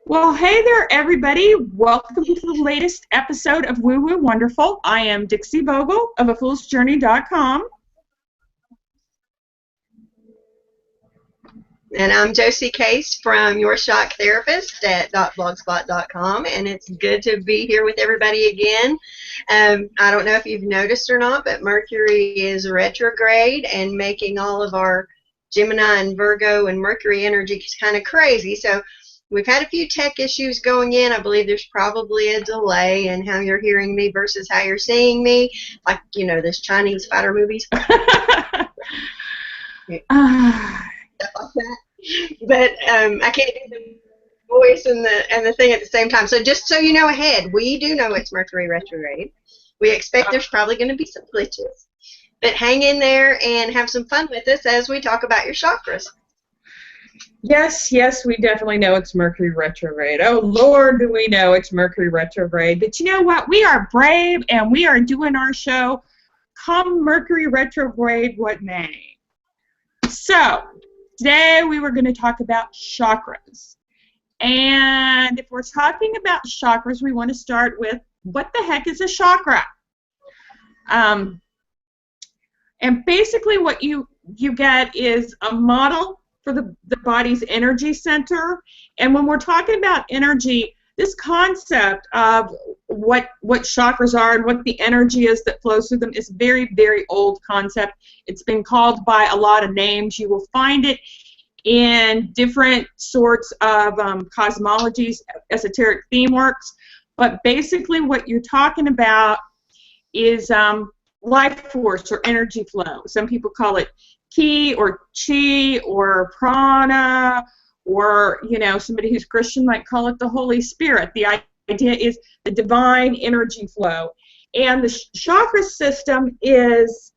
Well, hey there, everybody. Welcome to the latest episode of Woo Woo Wonderful. I am Dixie Vogel of afoolsjourney.com. And I'm Josie Case from Your Shock Therapist at .blogspot.com, and it's good to be here with everybody again. I don't know if you've noticed or not, but Mercury is retrograde and making all of our Gemini and Virgo and Mercury energy kind of crazy. So we've had a few tech issues going in. I believe there's probably a delay in how you're hearing me versus how you're seeing me, like, you know, those Chinese fighter movies. Stuff like that. But I can't do the voice and the thing at the same time. So just so you know ahead, we do know it's Mercury retrograde. We expect there's probably going to be some glitches. But hang in there and have some fun with us as we talk about your chakras. Yes, we definitely know it's Mercury retrograde. Oh, Lord, do we know it's Mercury retrograde. But you know what? We are brave, and we are doing our show, come Mercury retrograde what may. So, today we were going to talk about chakras. And if we're talking about chakras, we want to start with, what the heck is a chakra? And basically what you get is a model for the body's energy center. And when we're talking about energy, this concept of what chakras are and what the energy is that flows through them is a very, very old concept. It's been called by a lot of names. You will find it in different sorts of cosmologies, esoteric theme works. But basically what you're talking about is life force or energy flow. Some people call it ki or chi or prana, or, you know, somebody who's Christian might call it the Holy Spirit. The idea is the divine energy flow. And the chakra system is,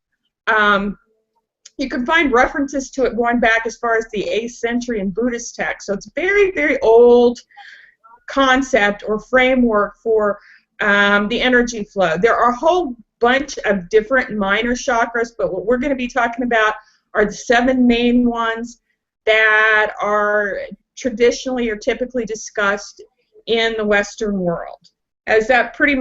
you can find references to it going back as far as the 8th century in Buddhist texts. So it's very, very old concept or framework for the energy flow. There are a whole bunch of different minor chakras, but what we're going to be talking about are the 7 main ones that are traditionally or typically discussed in the Western world. Does that pretty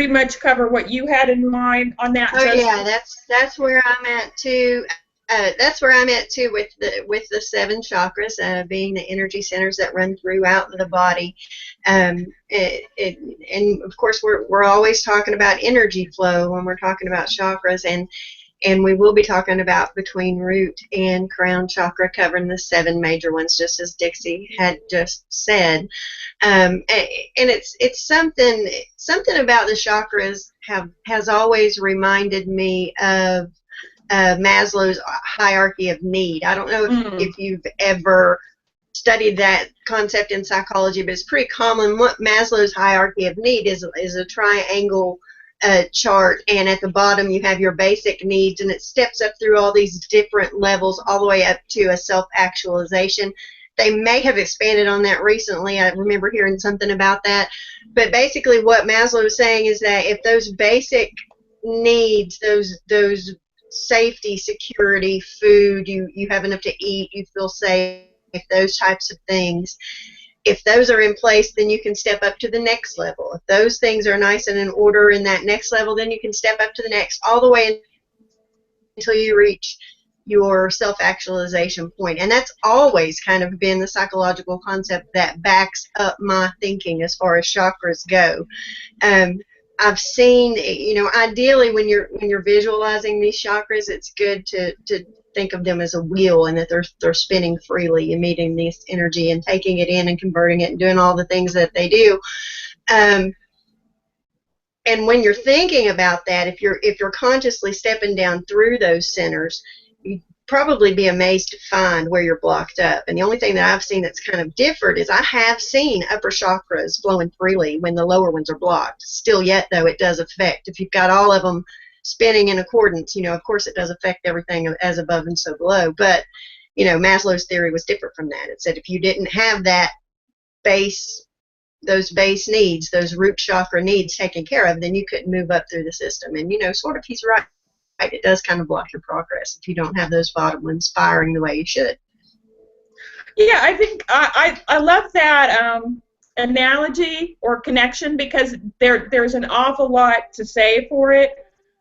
much cover what you had in mind on that? Oh, yeah, that's where I'm at too. That's where I'm at too with the 7 chakras, being the energy centers that run throughout the body. And of course we're always talking about energy flow when we're talking about chakras, and we will be talking about between root and crown chakra, covering the 7 major ones, just as Dixie had just said. And it's something about the chakras has always reminded me of Maslow's hierarchy of need. I don't know if you've ever studied that concept in psychology, but it's pretty common. What Maslow's hierarchy of need is a triangle chart, and at the bottom you have your basic needs, and it steps up through all these different levels all the way up to a self-actualization. They may have expanded on that recently. I remember hearing something about that. But basically what Maslow was saying is that if those basic needs, those safety, security, food, you have enough to eat, you feel safe, those types of things, if those are in place, then you can step up to the next level. If those things are nice and in order in that next level, then you can step up to the next, all the way until you reach your self-actualization point. And that's always kind of been the psychological concept that backs up my thinking as far as chakras go. I've seen, you know, ideally when you're visualizing these chakras, it's good to think of them as a wheel, and that they're spinning freely, emitting this energy and taking it in and converting it and doing all the things that they do. And when you're thinking about that, if you're consciously stepping down through those centers, you'd probably be amazed to find where you're blocked up. And the only thing that I've seen that's kind of different is I have seen upper chakras flowing freely when the lower ones are blocked. Still yet, though, it does affect. If you've got all of them spinning in accordance, you know, of course it does affect everything as above and so below. But, you know, Maslow's theory was different from that. It said if you didn't have that those base needs, those root chakra needs taken care of, then you couldn't move up through the system. And, you know, sort of he's right. It does kind of block your progress if you don't have those bottom ones firing the way you should. Yeah, I think I love that analogy or connection because there's an awful lot to say for it.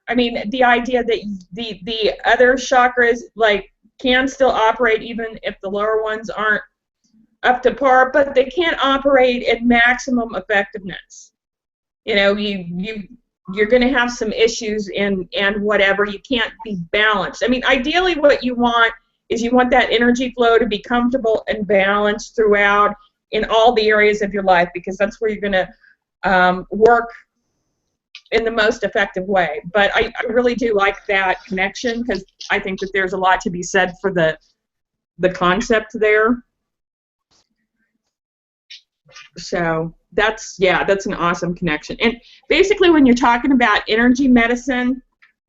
I mean, the idea that the other chakras like can still operate even if the lower ones aren't up to par, but they can't operate at maximum effectiveness. You know, you're going to have some issues and whatever. You can't be balanced. I mean, ideally, what you want is you want that energy flow to be comfortable and balanced throughout in all the areas of your life, because that's where you're going to work in the most effective way. But I really do like that connection because I think that there's a lot to be said for the concept there. So that's an awesome connection. And basically, when you're talking about energy medicine,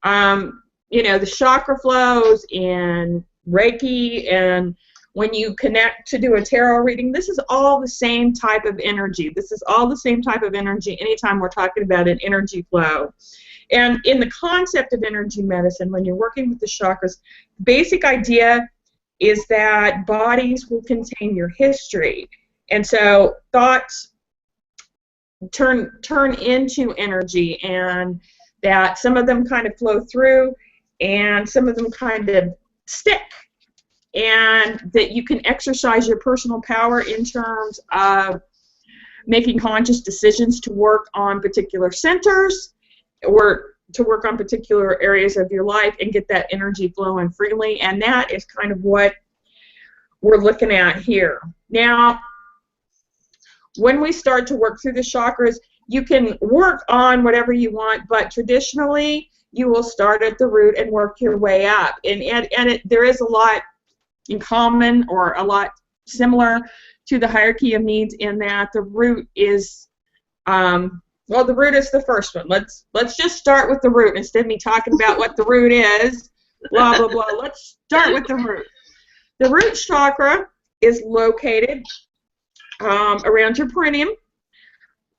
you know, the chakra flows and Reiki, and when you connect to do a tarot reading, this is all the same type of energy. This is all the same type of energy anytime we're talking about an energy flow. And in the concept of energy medicine, when you're working with the chakras, the basic idea is that bodies will contain your history. And so thoughts turn into energy, and that some of them kind of flow through and some of them kind of stick, and that you can exercise your personal power in terms of making conscious decisions to work on particular centers or to work on particular areas of your life and get that energy flowing freely. And that is kind of what we're looking at here. Now, when we start to work through the chakras, you can work on whatever you want, but traditionally you will start at the root and work your way up. And there is a lot in common or a lot similar to the hierarchy of needs in that the root is, well, the root is the first one. Let's just start with the root instead of me talking about what the root is, blah, blah, blah. Let's start with the root. The root chakra is located around your perineum,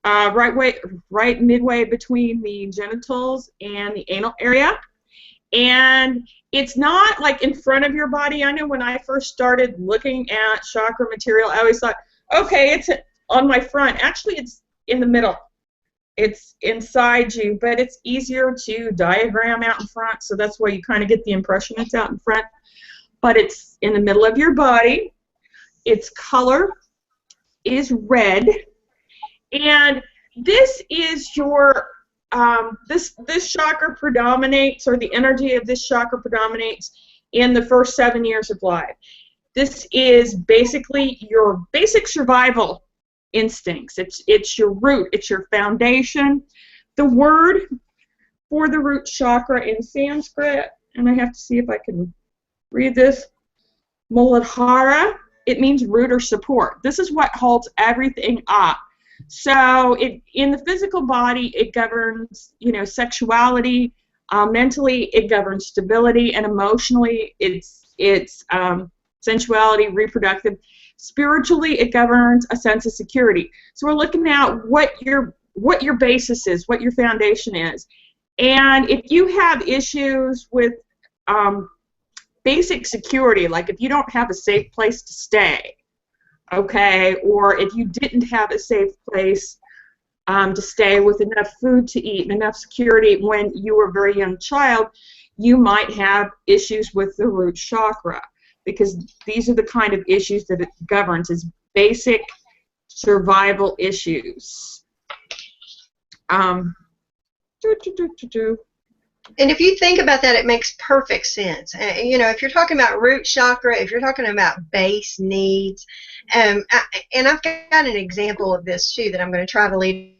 right midway between the genitals and the anal area. And it's not like in front of your body. I know when I first started looking at chakra material, I always thought, okay, it's on my front. Actually, it's in the middle. It's inside you, but it's easier to diagram out in front, so that's why you kind of get the impression it's out in front. But it's in the middle of your body. Its color is red, and this is your this chakra predominates, or the energy of this chakra predominates in the first 7 years of life. This is basically your basic survival instincts. It's your root, it's your foundation. The word for the root chakra in Sanskrit, and I have to see if I can read this, Muladhara, it means root or support. This is what holds everything up. So in the physical body, it governs, you know, sexuality. Mentally, it governs stability, and emotionally, it's sensuality, reproductive. Spiritually, it governs a sense of security. So we're looking at what your basis is, what your foundation is. And if you have issues with basic security, like if you don't have a safe place to stay, okay, or if you didn't have a safe place to stay with enough food to eat and enough security when you were a very young child, you might have issues with the root chakra, because these are the kind of issues that it governs, is basic survival issues. And if you think about that, it makes perfect sense. You know, if you're talking about root chakra, if you're talking about base needs, and I've got an example of this too that I'm going to try to lead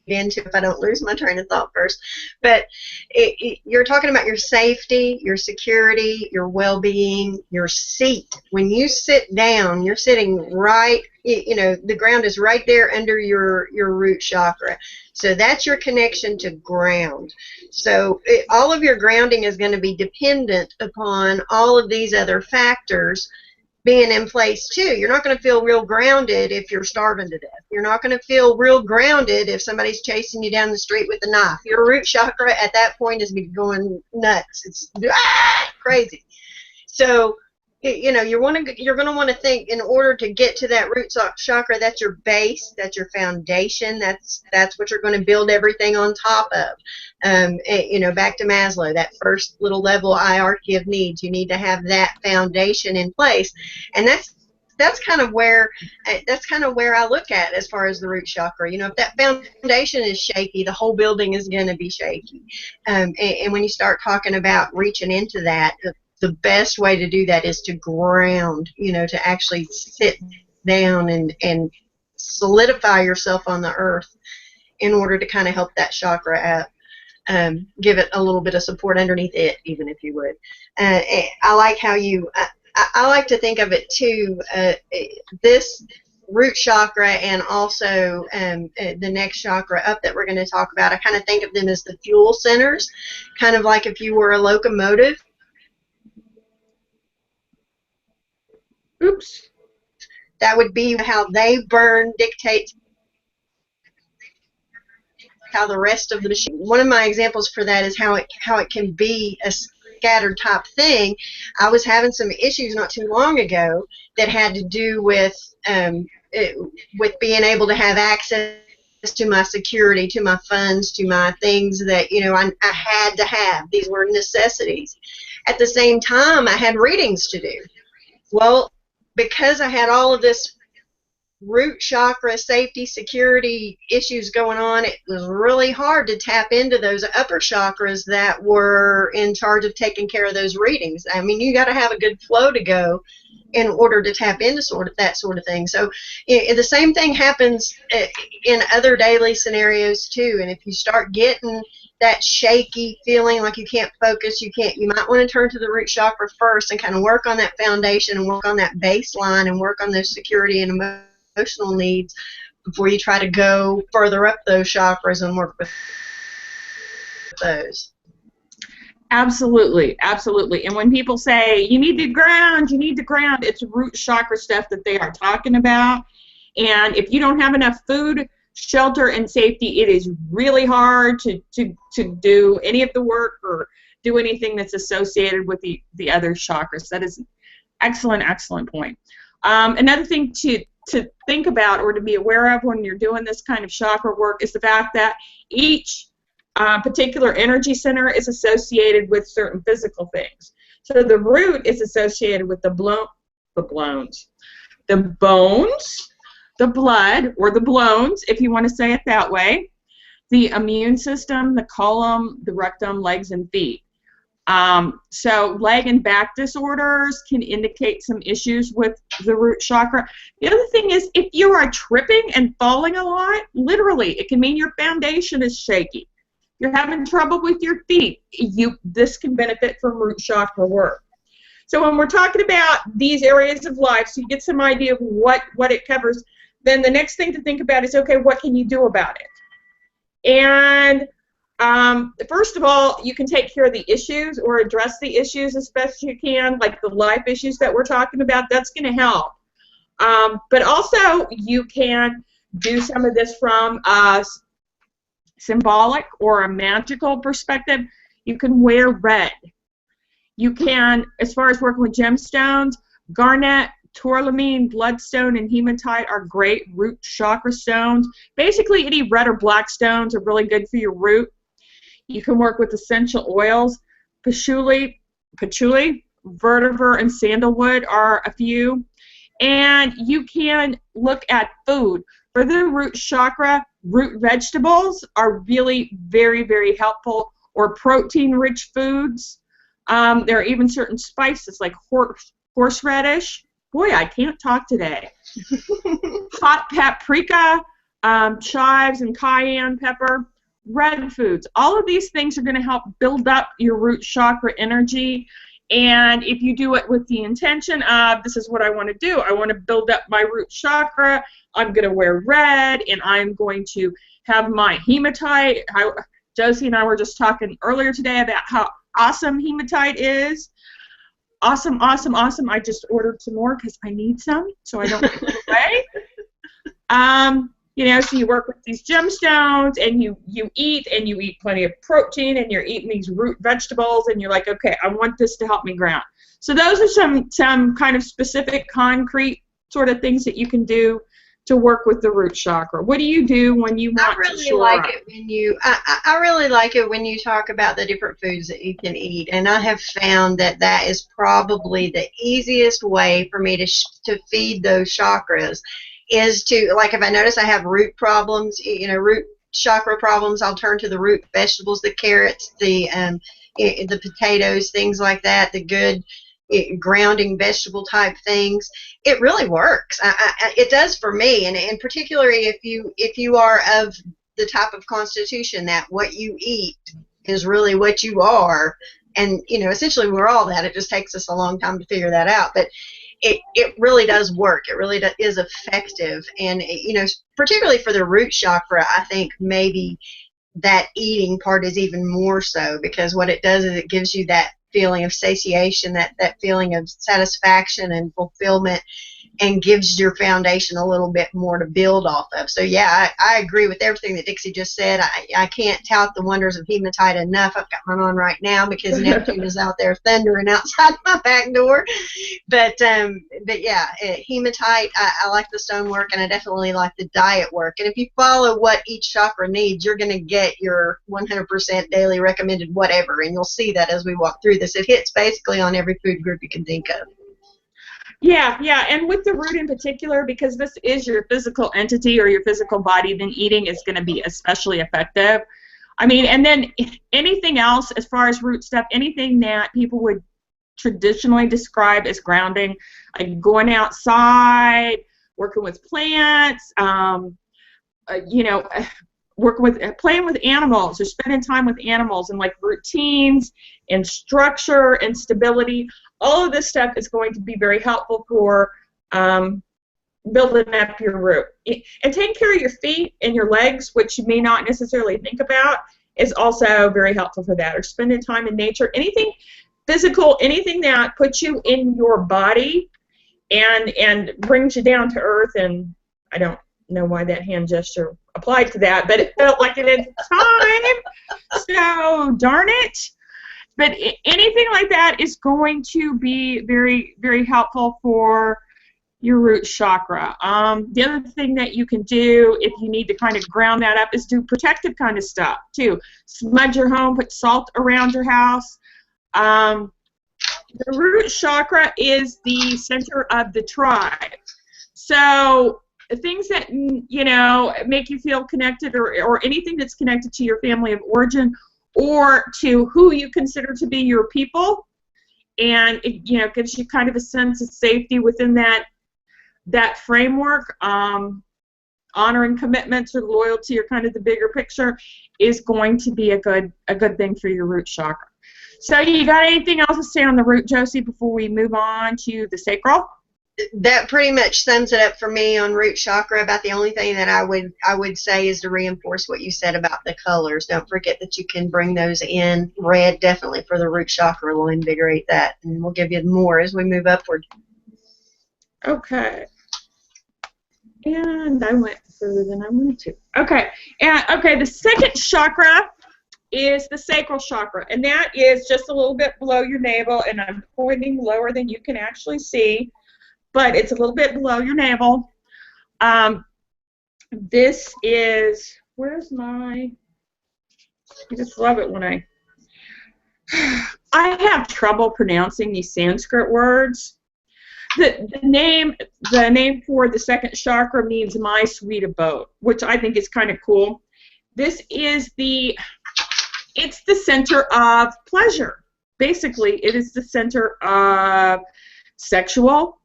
into if I don't lose my train of thought first. But you're talking about your safety, your security, your well-being, your seat. When you sit down, you're sitting right, you know, the ground is right there under your root chakra. So that's your connection to ground. So all of your grounding is going to be dependent upon all of these other factors being in place too. You're not going to feel real grounded if you're starving to death. You're not going to feel real grounded if somebody's chasing you down the street with a knife. Your root chakra at that point is going nuts. It's crazy. So you know, you're going to want to think, in order to get to that root chakra, that's your base, that's your foundation, that's what you're going to build everything on top of. You know, back to Maslow, that first little level hierarchy of needs, you need to have that foundation in place, and that's kind of where I look at as far as the root chakra. You know, if that foundation is shaky, the whole building is going to be shaky. And when you start talking about reaching into that, the best way to do that is to ground, you know, to actually sit down and solidify yourself on the earth in order to kind of help that chakra out. Give it a little bit of support underneath it, even if you would. I like how I like to think of it too, this root chakra and also the next chakra up that we're going to talk about, I kind of think of them as the fuel centers, kind of like if you were a locomotive. Oops. That would be how they burn dictates how the rest of the machine. One of my examples for that is how it can be a scattered type thing. I was having some issues not too long ago that had to do with being able to have access to my security, to my funds, to my things that, you know, I had to have. These were necessities. At the same time, I had readings to do. Well, because I had all of this root chakra safety security issues going on, it was really hard to tap into those upper chakras that were in charge of taking care of those readings. I mean, you got to have a good flow to go in order to tap into that sort of thing. So the same thing happens in other daily scenarios too. And if you start getting that shaky feeling like you can't focus, you might want to turn to the root chakra first and kind of work on that foundation and work on that baseline and work on those security and emotional needs before you try to go further up those chakras and work with those. Absolutely, absolutely. And when people say you need to ground, it's root chakra stuff that they are talking about. And if you don't have enough food, shelter, and safety, it is really hard to do any of the work or do anything that's associated with the other chakras. That is an excellent, excellent point. Another thing to think about or to be aware of when you're doing this kind of chakra work is the fact that each particular energy center is associated with certain physical things. So the root is associated with the bones, the blood, or the bones, if you want to say it that way, the immune system, the colon, the rectum, legs, and feet. So leg and back disorders can indicate some issues with the root chakra. The other thing is, if you are tripping and falling a lot, literally, it can mean your foundation is shaky. You're having trouble with your feet, this can benefit from root chakra work. So when we're talking about these areas of life, so you get some idea of what it covers, then the next thing to think about is, okay, what can you do about it? And first of all, you can take care of the issues or address the issues as best you can, like the life issues that we're talking about. That's going to help. But also, you can do some of this from a symbolic or a magical perspective. You can wear red. You can, as far as working with gemstones, garnet, tourmaline, bloodstone, and hematite are great root chakra stones. Basically, any red or black stones are really good for your root. You can work with essential oils. Patchouli, vetiver, and sandalwood are a few. And you can look at food. For the root chakra, root vegetables are really very, very helpful, or protein-rich foods. There are even certain spices like horseradish. Boy, I can't talk today. Hot paprika, chives, and cayenne pepper. Red foods. All of these things are going to help build up your root chakra energy. And if you do it with the intention of, this is what I want to do, I want to build up my root chakra, I'm going to wear red, and I'm going to have my hematite. Josie and I were just talking earlier today about how awesome hematite is. Awesome, awesome, awesome. I just ordered some more because I need some, so I don't put it away. You know, so you work with these gemstones, and you eat plenty of protein, and you're eating these root vegetables, and you're like, okay, I want this to help me ground. So those are some kind of specific, concrete sort of things that you can do to work with the root chakra. What do you do when you want to shore up? I really like it when you talk about the different foods that you can eat, and I have found that that is probably the easiest way for me to feed those chakras is to, like, if I notice I have root problems, root chakra problems, I'll turn to the root vegetables, the carrots, the potatoes, things like that, the good grounding vegetable type things. It really works. It does for me, and particularly if you are of the type of constitution that what you eat is really what you are, and essentially we're all that. It just takes us a long time to figure that out, but it really does work. It really is effective, and particularly for the root chakra, I think maybe that eating part is even more so, because what it does is it gives you that feeling of satiation, that feeling of satisfaction and fulfillment, and gives your foundation a little bit more to build off of. So yeah, I agree with everything that Dixie just said. I can't tout the wonders of hematite enough. I've got mine on right now because Neptune is out there thundering outside my back door. But yeah, hematite, I like the stonework, and I definitely like the diet work. And if you follow what each chakra needs, you're going to get your 100% daily recommended whatever, and you'll see that as we walk through this. It hits basically on every food group you can think of. Yeah, and with the root in particular, because this is your physical entity or your physical body, then eating is going to be especially effective. I mean, and then anything else as far as root stuff, anything that people would traditionally describe as grounding, like going outside, working with plants, playing with animals or spending time with animals, and like routines and structure and stability. All of this stuff is going to be very helpful for building up your root. And taking care of your feet and your legs, which you may not necessarily think about, is also very helpful for that. Or spending time in nature. Anything physical, anything that puts you in your body and brings you down to earth. And I don't know why that hand gesture applied to that, but it felt like it at the time. So darn it. But anything like that is going to be very, very helpful for your root chakra. The other thing that you can do if you need to kind of ground that up is do protective kind of stuff too. Smudge your home, put salt around your house. The root chakra is the center of the tribe. So things that make you feel connected, or anything that's connected to your family of origin, or to who you consider to be your people, and it gives you kind of a sense of safety within that framework. Honor and commitments or loyalty, or kind of the bigger picture, is going to be a good thing for your root chakra. So you got anything else to say on the root, Josie, before we move on to the sacral? That pretty much sums it up for me on root chakra. About the only thing that I would say is to reinforce what you said about the colors. Don't forget that you can bring those in. Red definitely for the root chakra will invigorate that, and we'll give you more as we move upward. Okay. And I went further than I wanted to. Okay. The second chakra is the sacral chakra, and that is just a little bit below your navel, and I'm pointing lower than you can actually see, but it's a little bit below your navel. This is, I just love it when I have trouble pronouncing these Sanskrit words. The name for the second chakra means my sweet abode, which I think is kind of cool. This is it's the center of pleasure. Basically, it is the center of sexual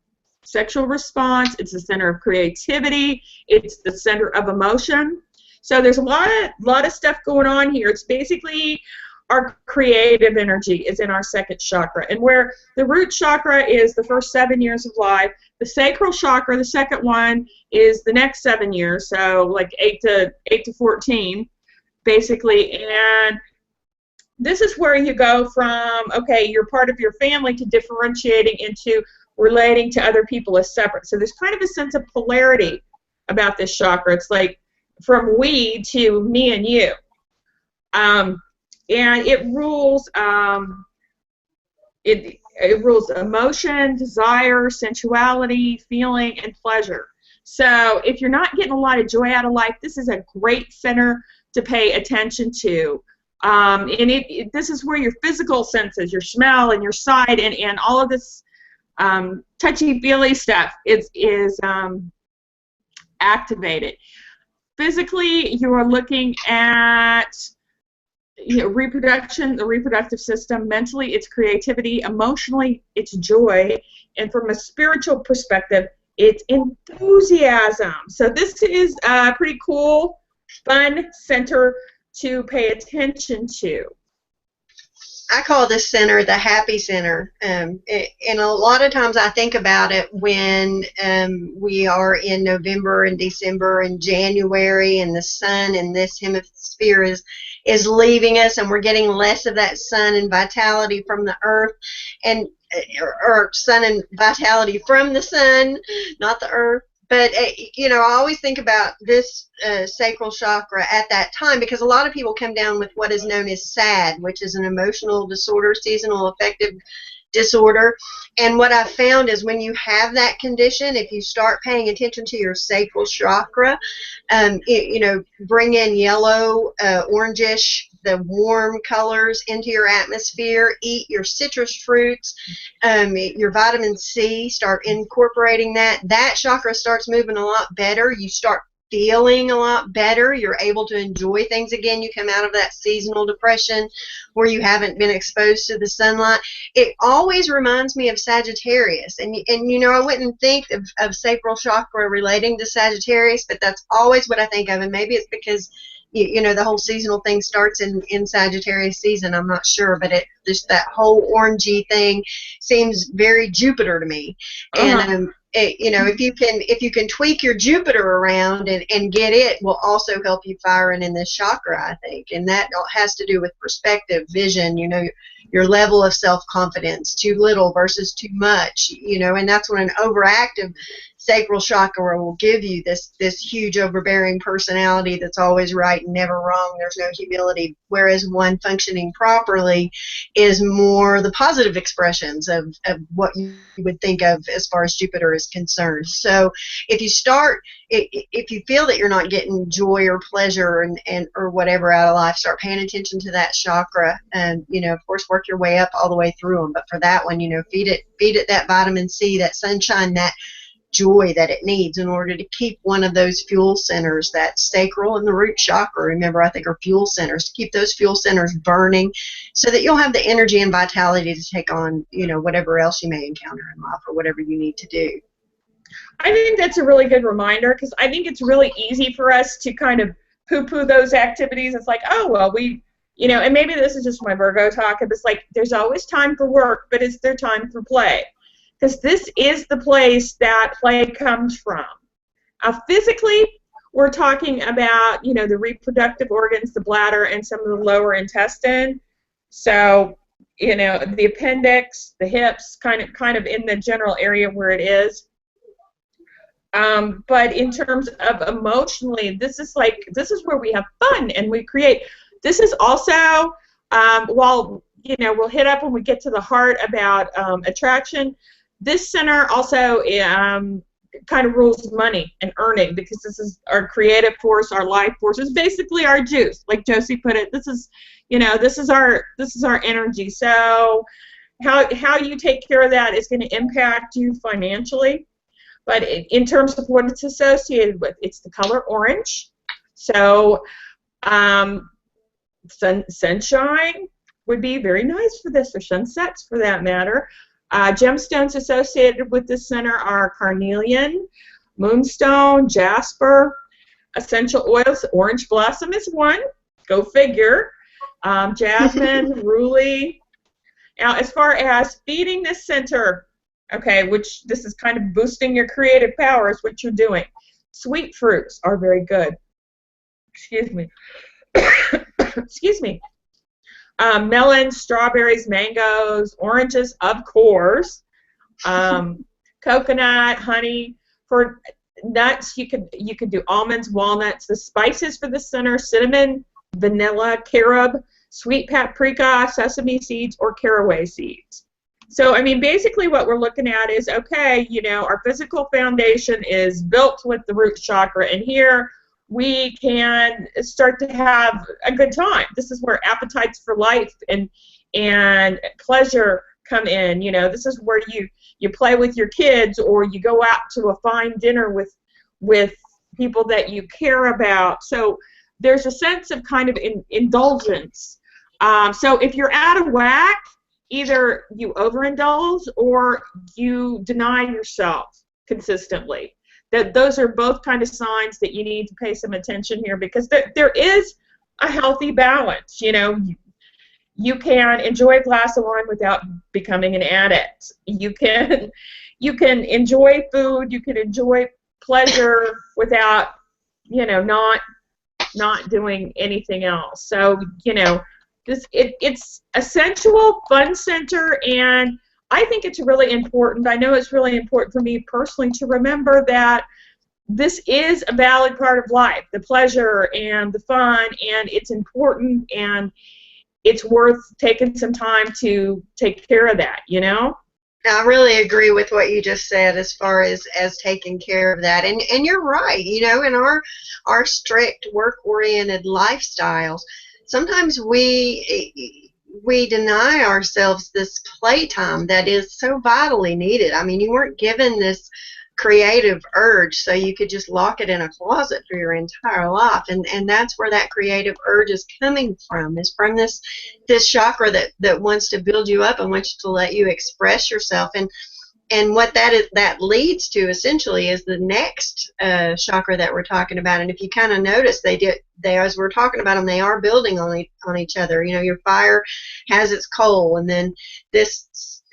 response. It's the center of creativity. It's the center of emotion. So there's a lot of stuff going on here. It's basically our creative energy is in our second chakra, and where the root chakra is the first 7 years of life, the sacral chakra, the second one, is the next 7 years, so like 8 to 14, basically. And this is where you go from, okay, you're part of your family, to differentiating into relating to other people as separate. So there's kind of a sense of polarity about this chakra. It's like from we to me and you. And it rules, It rules emotion, desire, sensuality, feeling, and pleasure. So if you're not getting a lot of joy out of life, this is a great center to pay attention to. And this is where your physical senses, your smell and your sight, and all of this touchy-feely stuff is activated. Physically, you are looking at reproduction, the reproductive system. Mentally, it's creativity. Emotionally, it's joy. And from a spiritual perspective, it's enthusiasm. So this is a pretty cool, fun center to pay attention to. I call this center the happy center, and a lot of times I think about it when we are in November and December and January, and the sun in this hemisphere is leaving us, and we're getting less of that sun and vitality from the earth, and or sun and vitality from the sun, not the earth. But, I always think about this sacral chakra at that time, because a lot of people come down with what is known as SAD, which is an emotional disorder, seasonal affective disorder. And what I found is when you have that condition, if you start paying attention to your sacral chakra, bring in yellow, orangish, the warm colors into your atmosphere, eat your citrus fruits, your vitamin C, start incorporating that. That chakra starts moving a lot better. You start feeling a lot better. You're able to enjoy things again. You come out of that seasonal depression where you haven't been exposed to the sunlight. It always reminds me of Sagittarius. And I wouldn't think of sacral chakra relating to Sagittarius, but that's always what I think of. And maybe it's because the whole seasonal thing starts in Sagittarius season. I'm not sure, but just that whole orangey thing seems very Jupiter to me. And if you can tweak your Jupiter around and get it, will also help you firing in this chakra, I think. And that has to do with perspective, vision, your level of self-confidence, too little versus too much, and that's when an overactive sacral chakra will give you this huge overbearing personality that's always right and never wrong. There's no humility, whereas one functioning properly is more the positive expressions of what you would think of as far as Jupiter is concerned. So if you feel that you're not getting joy or pleasure and or whatever out of life, start paying attention to that chakra, and of course work your way up all the way through them. But for that one, feed it that vitamin C, that sunshine, that joy that it needs in order to keep one of those fuel centers, that sacral and the root chakra, remember, I think are fuel centers, to keep those fuel centers burning so that you'll have the energy and vitality to take on, whatever else you may encounter in life or whatever you need to do. I think that's a really good reminder, because I think it's really easy for us to kind of poo-poo those activities. It's like, oh, well, and maybe this is just my Virgo talk, it's like there's always time for work, but is there time for play? Because this is the place that play comes from. Physically, we're talking about, the reproductive organs, the bladder, and some of the lower intestine. So, the appendix, the hips, kind of in the general area where it is. But in terms of emotionally, this is where we have fun and we create. This is also, while, we'll hit up when we get to the heart about attraction, this center also kind of rules money and earning, because this is our creative force, our life force. It's basically our juice, like Josi put it. This is our energy. So how you take care of that is going to impact you financially. But in terms of what it's associated with, it's the color orange. So sunshine would be very nice for this, or sunsets for that matter. Gemstones associated with this center are carnelian, moonstone, jasper. Essential oils, orange blossom is one. Go figure. Jasmine, ruly. Now, as far as feeding this center, okay, which this is kind of boosting your creative powers, what you're doing. Sweet fruits are very good. Excuse me. Excuse me. Melons, strawberries, mangoes, oranges, of course. Coconut, honey. For nuts, you could do almonds, walnuts. The spices for the center: cinnamon, vanilla, carob, sweet paprika, sesame seeds, or caraway seeds. So, I mean, basically what we're looking at is, okay, you know, our physical foundation is built with the root chakra, and here we can start to have a good time. This is where appetites for life and pleasure come in. You know, this is where you play with your kids, or you go out to a fine dinner with people that you care about. So there's a sense of kind of indulgence. So if you're out of whack, either you overindulge or you deny yourself consistently. Those are both kind of signs that you need to pay some attention here, because there is a healthy balance. You know, you can enjoy a glass of wine without becoming an addict. You can enjoy food. You can enjoy pleasure without, you know, not doing anything else. So, you know, it's a sensual, fun center, and I think it's really important. I know it's really important for me personally to remember that this is a valid part of life, the pleasure and the fun, and it's important, and it's worth taking some time to take care of that, you know? I really agree with what you just said as far as taking care of that. And you're right, you know, in our strict work-oriented lifestyles, sometimes we deny ourselves this playtime that is so vitally needed. I mean, you weren't given this creative urge so you could just lock it in a closet for your entire life, and that's where that creative urge is coming from, is from this chakra that wants to build you up and wants to let you express yourself. And what that leads to essentially is the next chakra that we're talking about. And if you kind of notice, they as we're talking about them, they are building on each other. You know, your fire has its coal, and then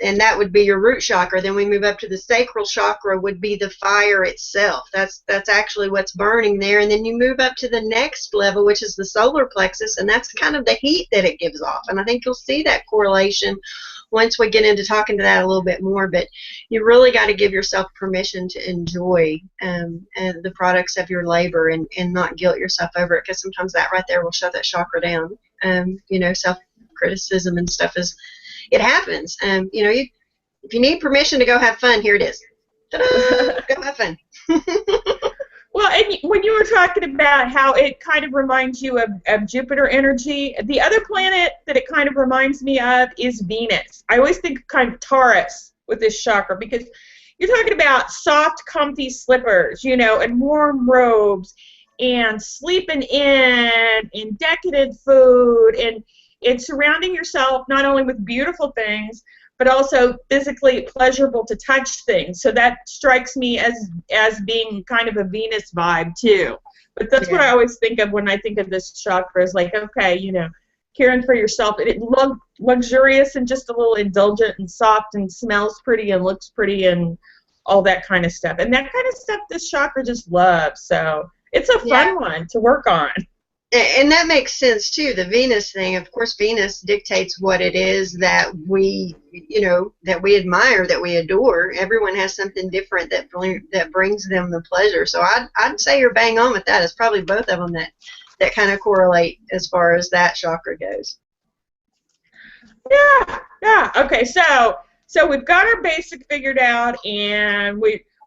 and that would be your root chakra. Then we move up to the sacral chakra, would be the fire itself. That's actually what's burning there. And then you move up to the next level, which is the solar plexus, and that's kind of the heat that it gives off. And I think you'll see that correlation once we get into talking to that a little bit more. But you really got to give yourself permission to enjoy the products of your labor, and not guilt yourself over it, because sometimes that right there will shut that chakra down. You know, self-criticism and stuff it happens. You know, if you need permission to go have fun, here it is. Ta-da! Go have fun. Well, and when you were talking about how it kind of reminds you of Jupiter energy, the other planet that it kind of reminds me of is Venus. I always think kind of Taurus with this chakra, because you're talking about soft, comfy slippers, you know, and warm robes, and sleeping in, and decadent food, and surrounding yourself not only with beautiful things, but also physically pleasurable to touch things. So that strikes me as being kind of a Venus vibe too. But that's what I always think of when I think of this chakra, is like, okay, you know, caring for yourself. It luxurious and just a little indulgent and soft and smells pretty and looks pretty and all that kind of stuff. And that kind of stuff this chakra just loves. So it's a fun one to work on. And that makes sense too. The Venus thing, of course, Venus dictates what it is that we, you know, that we admire, that we adore. Everyone has something different that brings them the pleasure. So I'd say you're bang on with that. It's probably both of them that kind of correlate as far as that chakra goes. Yeah. Okay. So we've got our basic figured out, and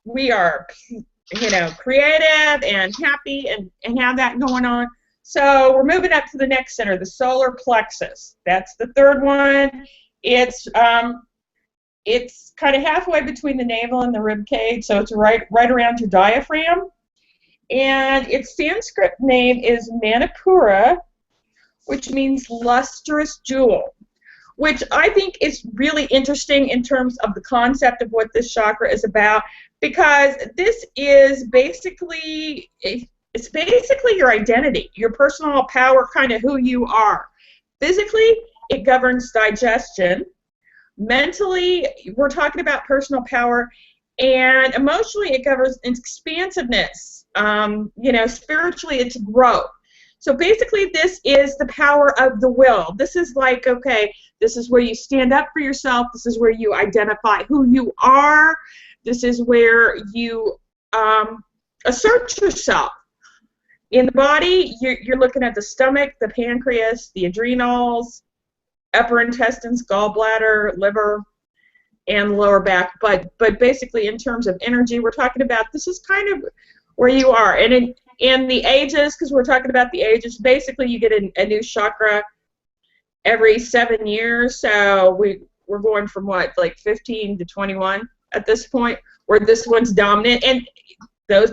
we are, you know, creative and happy and have that going on. So we're moving up to the next center, the solar plexus. That's the third one. It's kind of halfway between the navel and the rib cage, so it's right around your diaphragm. And its Sanskrit name is Manipura, which means lustrous jewel, which I think is really interesting in terms of the concept of what this chakra is about, because this is basically it's basically your identity, your personal power, kind of who you are. Physically, it governs digestion. Mentally, we're talking about personal power. And emotionally, it governs expansiveness. You know, spiritually, it's growth. So basically, this is the power of the will. This is like, okay, this is where you stand up for yourself. This is where you identify who you are. This is where you assert yourself. In the body, you're looking at the stomach, the pancreas, the adrenals, upper intestines, gallbladder, liver. and lower back. But basically, in terms of energy, we're talking about this is kind of where you are. And in the ages, because we're talking about the ages, basically you get a new chakra every 7 years. So we're going from what, like 15 to 21 at this point, where this one's dominant. And those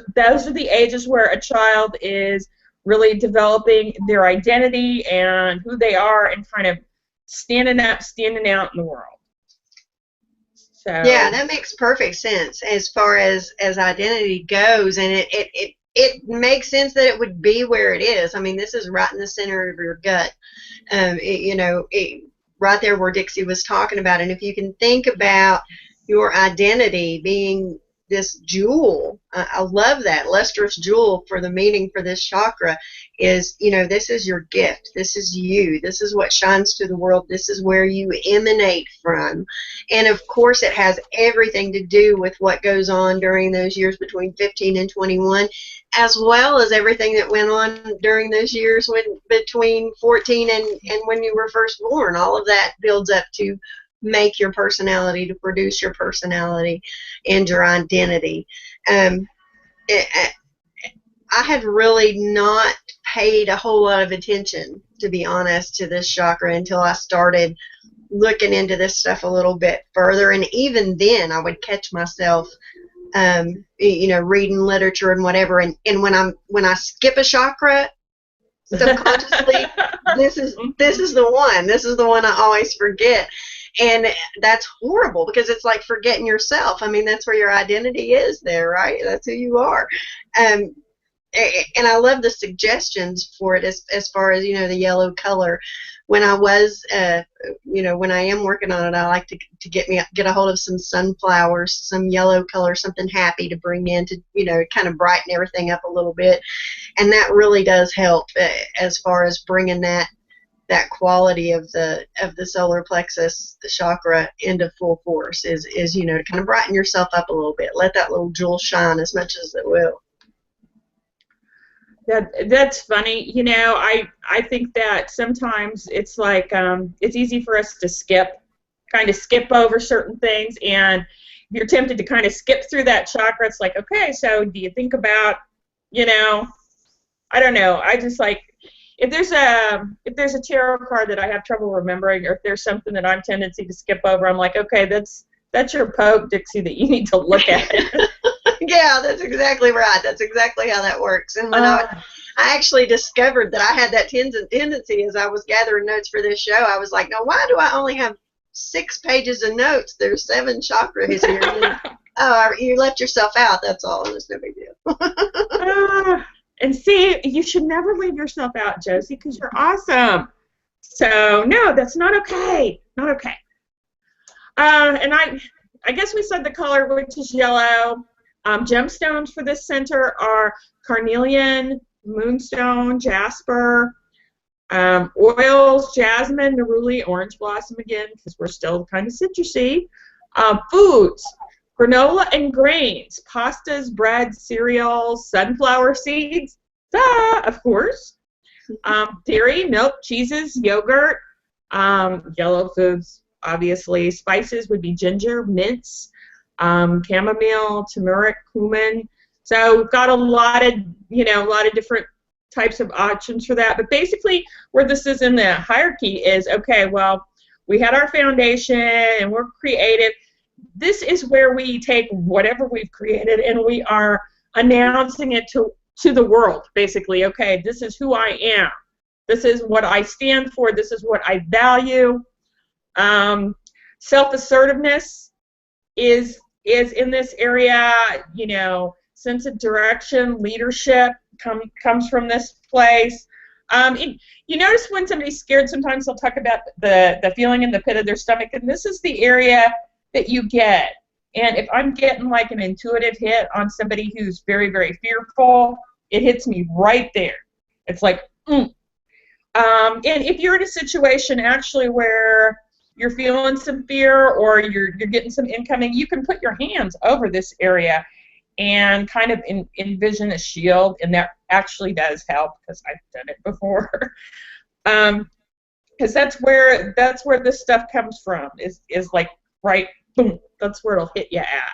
are the ages where a child is really developing their identity and who they are and kind of standing out in the world. So yeah, that makes perfect sense as far as identity goes, and it makes sense that it would be where it is. I mean, this is right in the center of your gut, right there where Dixie was talking about. And if you can think about your identity being this jewel, I love that, lustrous jewel for the meaning for this chakra is, this is your gift. This is you. This is what shines to the world. This is where you emanate from. And of course, it has everything to do with what goes on during those years between 15 and 21, as well as everything that went on during those years between 14 and when you were first born. All of that builds up to make your personality, to produce your personality and your identity. I had really not paid a whole lot of attention, to be honest, to this chakra until I started looking into this stuff a little bit further. And even then, I would catch myself, reading literature and whatever. And when I skip a chakra, subconsciously, this is the one. This is the one I always forget. And that's horrible because it's like forgetting yourself. I mean, that's where your identity is there, right? That's who you are. And I love the suggestions for it as far as, the yellow color. When I was, when I am working on it, I like to get a hold of some sunflowers, some yellow color, something happy to bring in to, kind of brighten everything up a little bit. And that really does help as far as bringing that quality of the solar plexus, the chakra, into full force is to kind of brighten yourself up a little bit. Let that little jewel shine as much as it will. That's funny. I think that sometimes it's like it's easy for us to skip over certain things, and if you're tempted to kind of skip through that chakra, it's like, okay, so do you think about, I don't know. I just like, if there's a tarot card that I have trouble remembering, or if there's something that I'm tendency to skip over, I'm like, okay, that's your poke, Dixie, that you need to look at. Yeah, that's exactly right. That's exactly how that works. And when I actually discovered that I had that tendency as I was gathering notes for this show, I was like, now why do I only have 6 pages of notes? There's 7 chakras here. You left yourself out. That's all. It's no big deal. And see, you should never leave yourself out, Josie, because you're awesome. So, no, that's not okay. Not okay. And I guess we said the color, which is yellow. Gemstones for this center are carnelian, moonstone, jasper, oils, jasmine, neruli, orange blossom again, because we're still kind of citrusy. Foods, granola and grains, pastas, bread, cereals, sunflower seeds, of course. Dairy, milk, cheeses, yogurt, yellow foods, obviously. Spices would be ginger, mints, chamomile, turmeric, cumin. So we've got a lot of different types of options for that. But basically, where this is in the hierarchy is, okay, well, we had our foundation and we're creative. This is where we take whatever we've created and we are announcing it to the world, basically. Okay, this is who I am. This is what I stand for. This is what I value. Self-assertiveness is in this area, sense of direction, leadership comes from this place. You notice when somebody's scared, sometimes they'll talk about the feeling in the pit of their stomach, and this is the area that you get. And if I'm getting like an intuitive hit on somebody who's very, very fearful, it hits me right there. It's like, And if you're in a situation actually where you're feeling some fear or you're getting some incoming, you can put your hands over this area and kind of envision a shield, and that actually does help because I've done it before. Because that's where this stuff comes from, is like right boom, that's where it'll hit you at.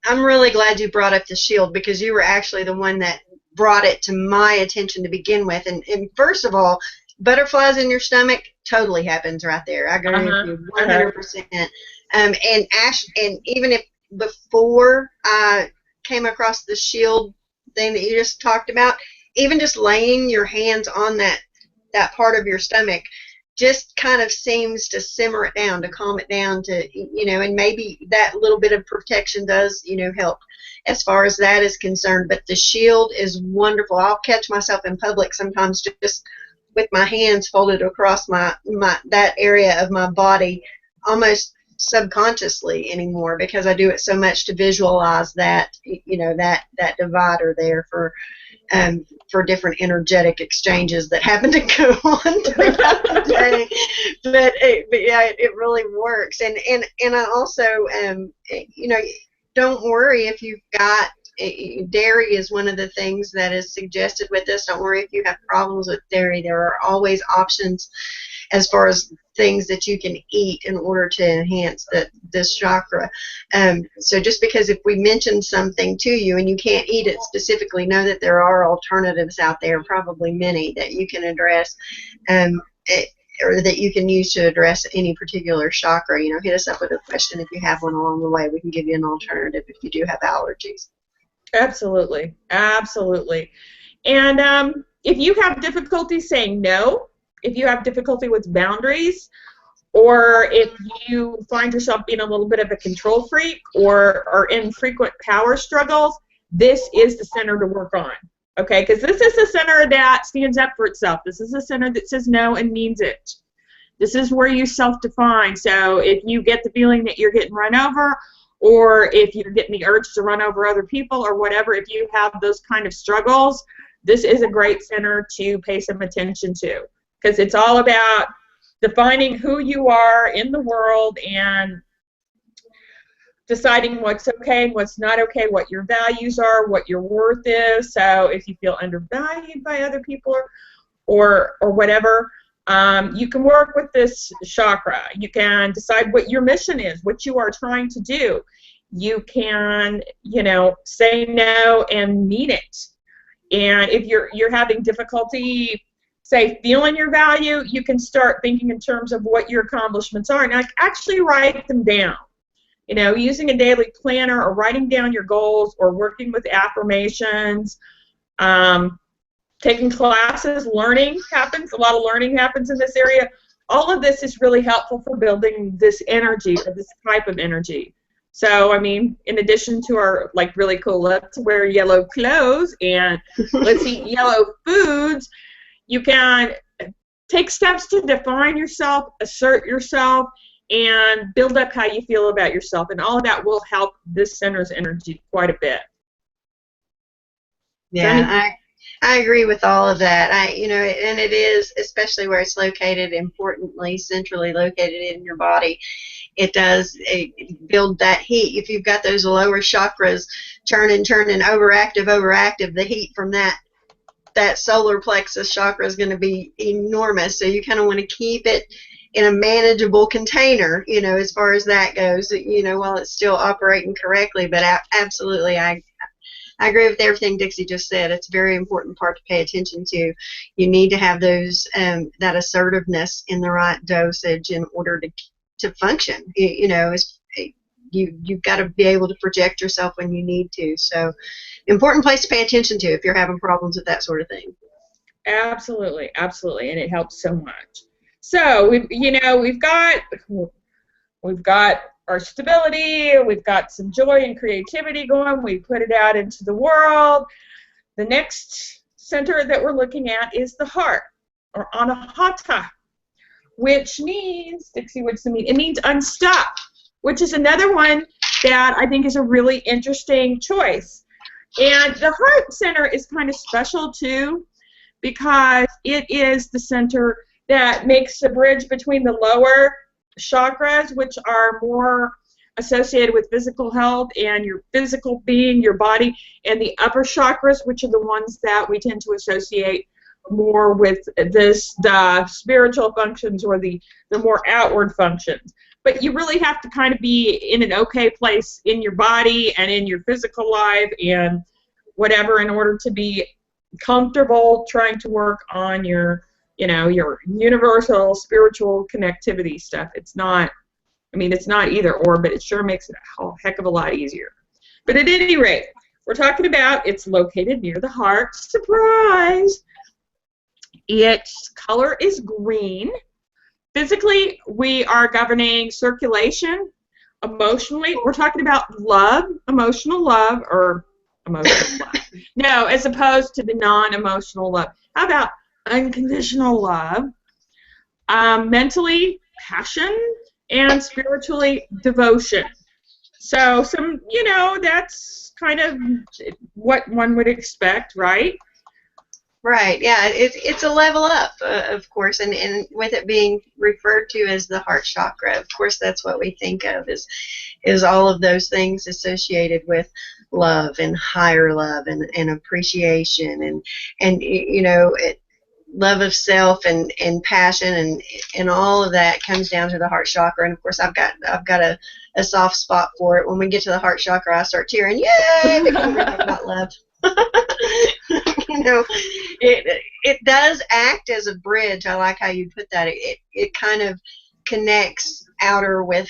I'm really glad you brought up the shield, because you were actually the one that brought it to my attention to begin with. And first of all, butterflies in your stomach totally happens right there. I agree with you 100%. And even if before I came across the shield thing that you just talked about, even just laying your hands on that part of your stomach just kind of seems to simmer it down, to calm it down, to, and maybe that little bit of protection does, help as far as that is concerned. But the shield is wonderful. I'll catch myself in public sometimes just with my hands folded across that area of my body, almost subconsciously anymore, because I do it so much to visualize that, that divider there for different energetic exchanges that happen to go on throughout the day. But yeah, it really works. And I also, don't worry if you've got, dairy is one of the things that is suggested with this. Don't worry if you have problems with dairy. There are always options as far as things that you can eat in order to enhance this chakra. So just because if we mention something to you and you can't eat it specifically, know that there are alternatives out there, probably many, that you can address, or that you can use to address any particular chakra. Hit us up with a question if you have one along the way. We can give you an alternative if you do have allergies. Absolutely. Absolutely. And if you have difficulty saying no, if you have difficulty with boundaries, or if you find yourself being a little bit of a control freak or are in frequent power struggles, this is the center to work on, okay? Because this is the center that stands up for itself. This is the center that says no and means it. This is where you self-define. So if you get the feeling that you're getting run over, or if you're getting the urge to run over other people or whatever, if you have those kind of struggles, this is a great center to pay some attention to, because it's all about defining who you are in the world and deciding what's okay and what's not okay, what your values are, what your worth is. So if you feel undervalued by other people or whatever, you can work with this chakra. You can decide what your mission is, what you are trying to do. You can, say no and mean it. And if you're having difficulty, say, feeling your value, you can start thinking in terms of what your accomplishments are, and actually write them down. Using a daily planner or writing down your goals or working with affirmations, taking classes, learning happens. A lot of learning happens in this area. All of this is really helpful for building this energy, or this type of energy. So, in addition to our, really cool, let's wear yellow clothes and let's eat yellow foods, you can take steps to define yourself, assert yourself, and build up how you feel about yourself. And all of that will help this center's energy quite a bit. Yeah, I agree with all of that. And it is, especially where it's located, importantly, centrally located in your body. It does build that heat. If you've got those lower chakras churning, overactive, the heat from that solar plexus chakra is going to be enormous. So you kind of want to keep it in a manageable container, as far as that goes, while it's still operating correctly. But absolutely, I agree with everything Dixie just said. It's a very important part to pay attention to. You need to have those that assertiveness in the right dosage in order to function. You've got to be able to project yourself when you need to. So, important place to pay attention to if you're having problems with that sort of thing. Absolutely, absolutely, and it helps so much. So we've got our stability, we've got some joy and creativity going. We put it out into the world. The next center that we're looking at is the heart, or anahata, which means, Dixie, what's the mean? It means unstuck, which is another one that I think is a really interesting choice. And the heart center is kind of special too, because it is the center that makes the bridge between the lower chakras, which are more associated with physical health and your physical being, your body, and the upper chakras, which are the ones that we tend to associate more with the spiritual functions, or the more outward functions. but you really have to kind of be in an okay place in your body and in your physical life and whatever in order to be comfortable trying to work on your, your universal spiritual connectivity stuff. It's not, it's not either or, but it sure makes it a whole heck of a lot easier. But at any rate, we're talking about it's located near the heart. Surprise! Its color is green. Physically, we are governing circulation. Emotionally, we're talking about love, emotional love, or emotional love. No, as opposed to the non-emotional love. How about unconditional love? Mentally, passion, and spiritually, devotion. So that's kind of what one would expect, right? Right, yeah, it's a level up, of course, and with it being referred to as the heart chakra, of course, that's what we think of is all of those things associated with love and higher love and appreciation and love of self and passion and all of that comes down to the heart chakra. And of course, I've got a soft spot for it. When we get to the heart chakra, I start tearing. Yay! Because we're talking about love. It does act as a bridge. I like how you put that. It kind of connects outer with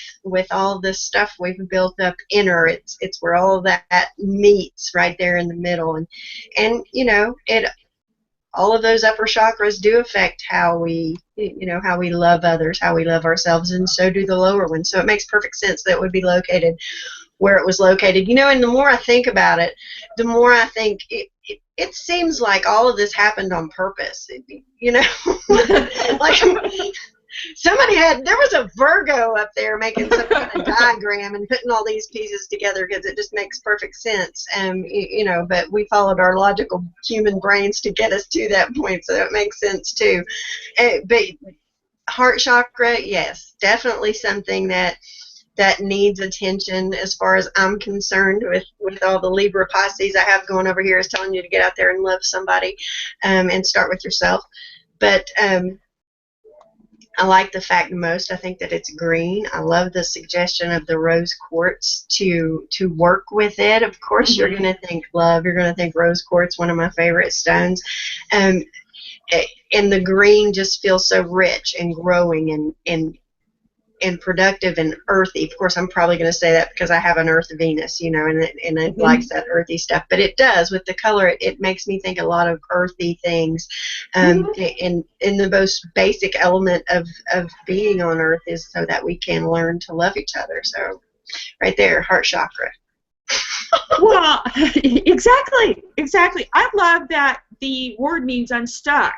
all this stuff we've built up inner. It's where all of that meets right there in the middle, and it all of those upper chakras do affect how we love others, how we love ourselves, and so do the lower ones. So it makes perfect sense that it would be located where it was located. And the more I think about it, the more I think it seems like all of this happened on purpose. Like there was a Virgo up there making some kind of diagram and putting all these pieces together because it just makes perfect sense. But we followed our logical human brains to get us to that point, so it makes sense too. But heart chakra, yes, definitely something that needs attention as far as I'm concerned with all the Libra Pisces I have going over here is telling you to get out there and love somebody and start with yourself. But I like the fact most. I think that it's green. I love the suggestion of the rose quartz to work with it. Of course, you're going to think love. You're going to think rose quartz, one of my favorite stones. And the green just feels so rich and growing and productive and earthy. Of course, I'm probably going to say that because I have an Earth Venus, and it likes that earthy stuff. But it does with the color. It makes me think a lot of earthy things. In the most basic element of being on Earth is so that we can learn to love each other. So, right there, heart chakra. Well, exactly. I love that the word means unstuck.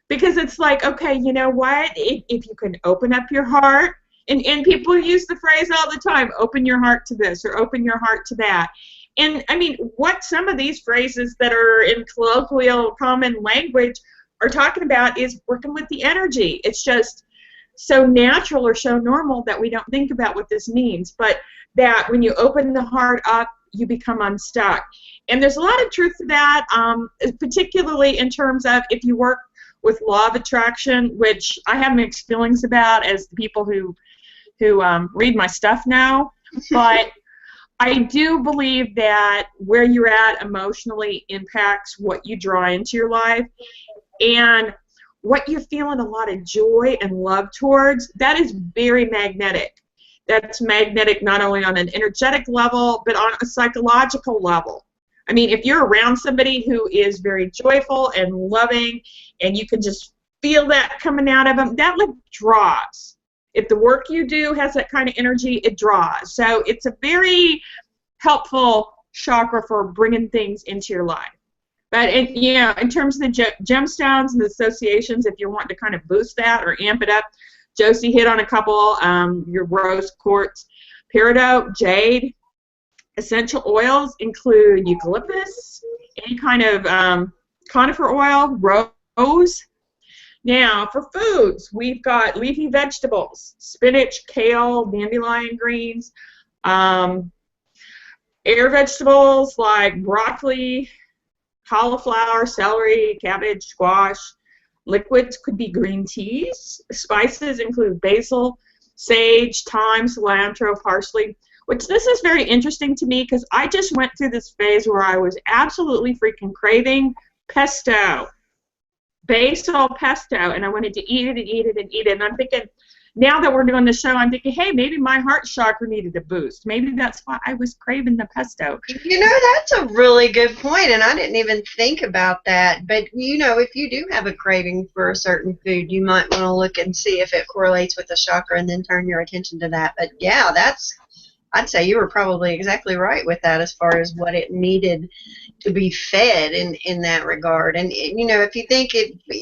Because it's like, okay, you know what? If you can open up your heart, and people use the phrase all the time, open your heart to this or open your heart to that. And, what some of these phrases that are in colloquial common language are talking about is working with the energy. It's just so natural or so normal that we don't think about what this means. But that when you open the heart up, you become unstuck. And there's a lot of truth to that, particularly in terms of if you work with law of attraction, which I have mixed feelings about, as the people who read my stuff know. But I do believe that where you're at emotionally impacts what you draw into your life. And what you're feeling a lot of joy and love towards, that is very magnetic. That's magnetic not only on an energetic level, but on a psychological level. If you're around somebody who is very joyful and loving, and you can just feel that coming out of them, that draws. If the work you do has that kind of energy, it draws. So it's a very helpful chakra for bringing things into your life. But in terms of the gemstones and the associations, if you're wanting to kind of boost that or amp it up, Josi hit on a couple. Your rose quartz, peridot, jade. Essential oils include eucalyptus, any kind of conifer oil, rose. Now, for foods, we've got leafy vegetables, spinach, kale, dandelion greens, air vegetables like broccoli, cauliflower, celery, cabbage, squash. Liquids could be green teas. Spices include basil, sage, thyme, cilantro, parsley, which this is very interesting to me because I just went through this phase where I was absolutely freaking craving pesto, basil pesto, and I wanted to eat it and eat it and eat it. And I'm thinking, now that we're doing the show, I'm thinking, hey, maybe my heart chakra needed a boost. Maybe that's why I was craving the pesto. You know, that's a really good point, and I didn't even think about that. But, you know, if you do have a craving for a certain food, you might want to look and see if it correlates with the chakra and then turn your attention to that. But, yeah, I'd say you were probably exactly right with that as far as what it needed to be fed in that regard. And, you know, if you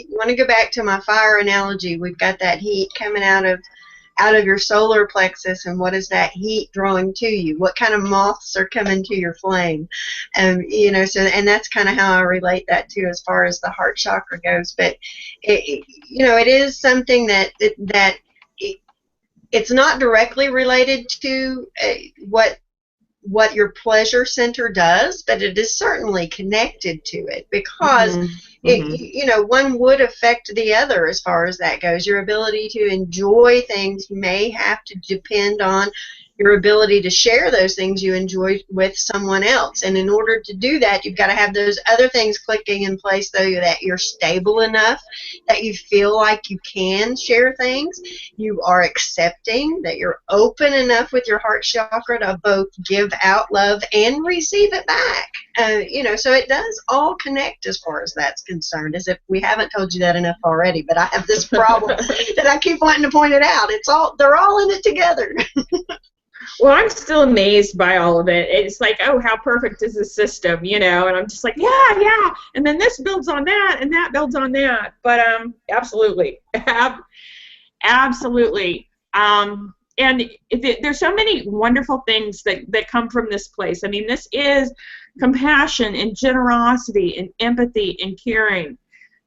want to go back to my fire analogy, we've got that heat coming out of your solar plexus, and what is that heat drawing to you? What kind of moths are coming to your flame? You know, so, and that's kind of how I relate that to as far as the heart chakra goes. But, you know, it is something that it's not directly related to what your pleasure center does, but it is certainly connected to it because you know, one would affect the other as far as that goes. Your ability to enjoy things may have to depend on your ability to share those things you enjoy with someone else. And in order to do that, you've got to have those other things clicking in place so that you're stable enough that you feel like you can share things. You are accepting, that you're open enough with your heart chakra to both give out love and receive it back. You know, so it does all connect as far as that's concerned, as if we haven't told you that enough already, but I have this problem that I keep wanting to point it out. They're all in it together. Well, I'm still amazed by all of it. It's like, oh, how perfect is the system, you know? And I'm just like, yeah. And then this builds on that, and that builds on that. But absolutely, absolutely. And there's so many wonderful things that come from this place. I mean, this is compassion and generosity and empathy and caring.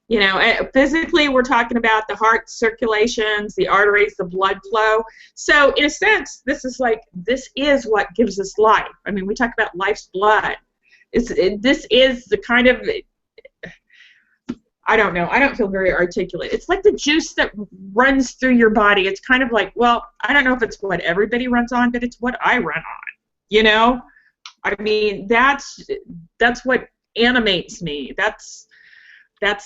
You know, physically, we're talking about the heart circulations, the arteries, the blood flow. So, in a sense, this is what gives us life. I mean, we talk about life's blood. This is the kind of, I don't know, I don't feel very articulate. It's like the juice that runs through your body. It's kind of like, well, I don't know if it's what everybody runs on, but it's what I run on, you know? I mean, that's what animates me. That's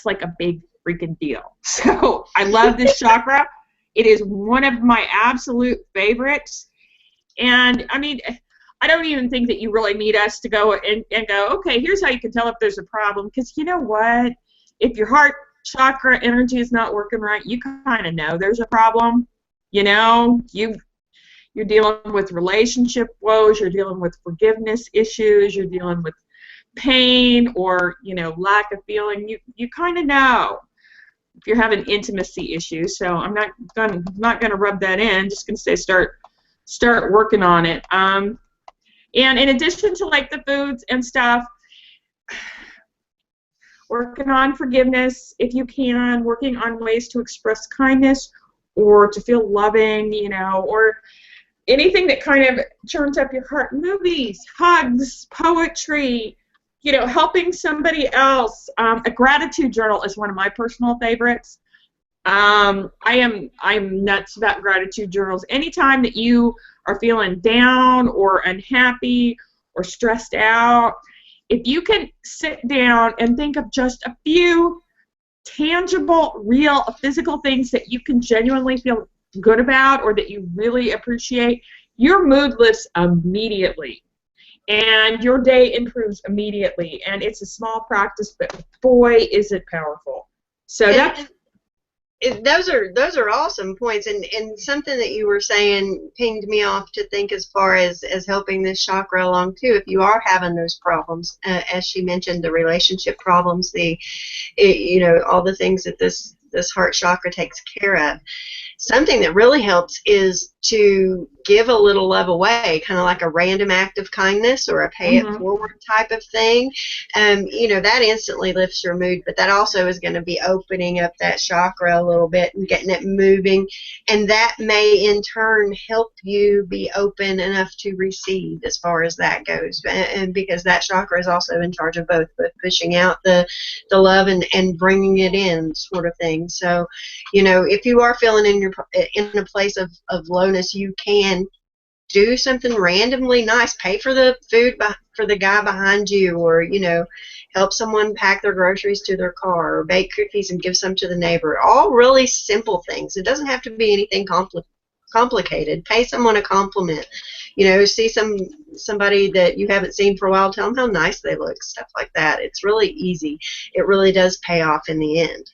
like a big freaking deal. So I love this chakra. It is one of my absolute favorites. And I mean, I don't even think that you really need us to go and go, okay, here's how you can tell if there's a problem. Because you know what? If your heart chakra energy is not working right, you kind of know there's a problem. You know, you're dealing with relationship woes, you're dealing with forgiveness issues, you're dealing with pain or, you know, lack of feeling. You kind of know if you're having intimacy issues. So I'm not gonna rub that in. Just gonna say start working on it. And in addition to like the foods and stuff, working on forgiveness if you can, working on ways to express kindness or to feel loving, you know, or anything that kind of churns up your heart. Movies, hugs, poetry, you know, helping somebody else. A gratitude journal is one of my personal favorites. I'm nuts about gratitude journals. Anytime that you are feeling down or unhappy or stressed out, if you can sit down and think of just a few tangible, real, physical things that you can genuinely feel good about or that you really appreciate, your mood lifts immediately. And your day improves immediately. And it's a small practice, but boy, is it powerful. So those are awesome points, and something that you were saying pinged me off to think as far as helping this chakra along too. If you are having those problems, as she mentioned, the relationship problems, you know, all the things that this heart chakra takes care of. Something that really helps is to give a little love away, kind of like a random act of kindness or a pay it forward type of thing. You know, that instantly lifts your mood, but that also is going to be opening up that chakra a little bit and getting it moving, and that may in turn help you be open enough to receive as far as that goes, and because that chakra is also in charge of both pushing out the love and bringing it in, sort of thing. So, you know, if you are feeling in a place of low bonus, you can do something randomly nice. Pay for the food for the guy behind you, or, you know, help someone pack their groceries to their car, or bake cookies and give some to the neighbor. All really simple things. It doesn't have to be anything complicated. Pay someone a compliment. You know, see somebody that you haven't seen for a while, tell them how nice they look, stuff like that. It's really easy. It really does pay off in the end.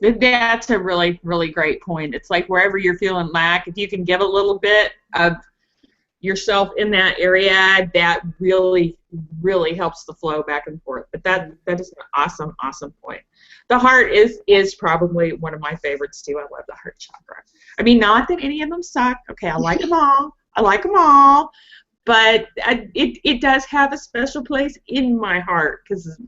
That's a really, really great point. It's like wherever you're feeling lack, if you can give a little bit of yourself in that area, that really, really helps the flow back and forth. But that is an awesome, awesome point. The heart is probably one of my favorites too. I love the heart chakra. I mean, not that any of them suck. Okay, I like them all. I like them all. But it does have a special place in my heart, because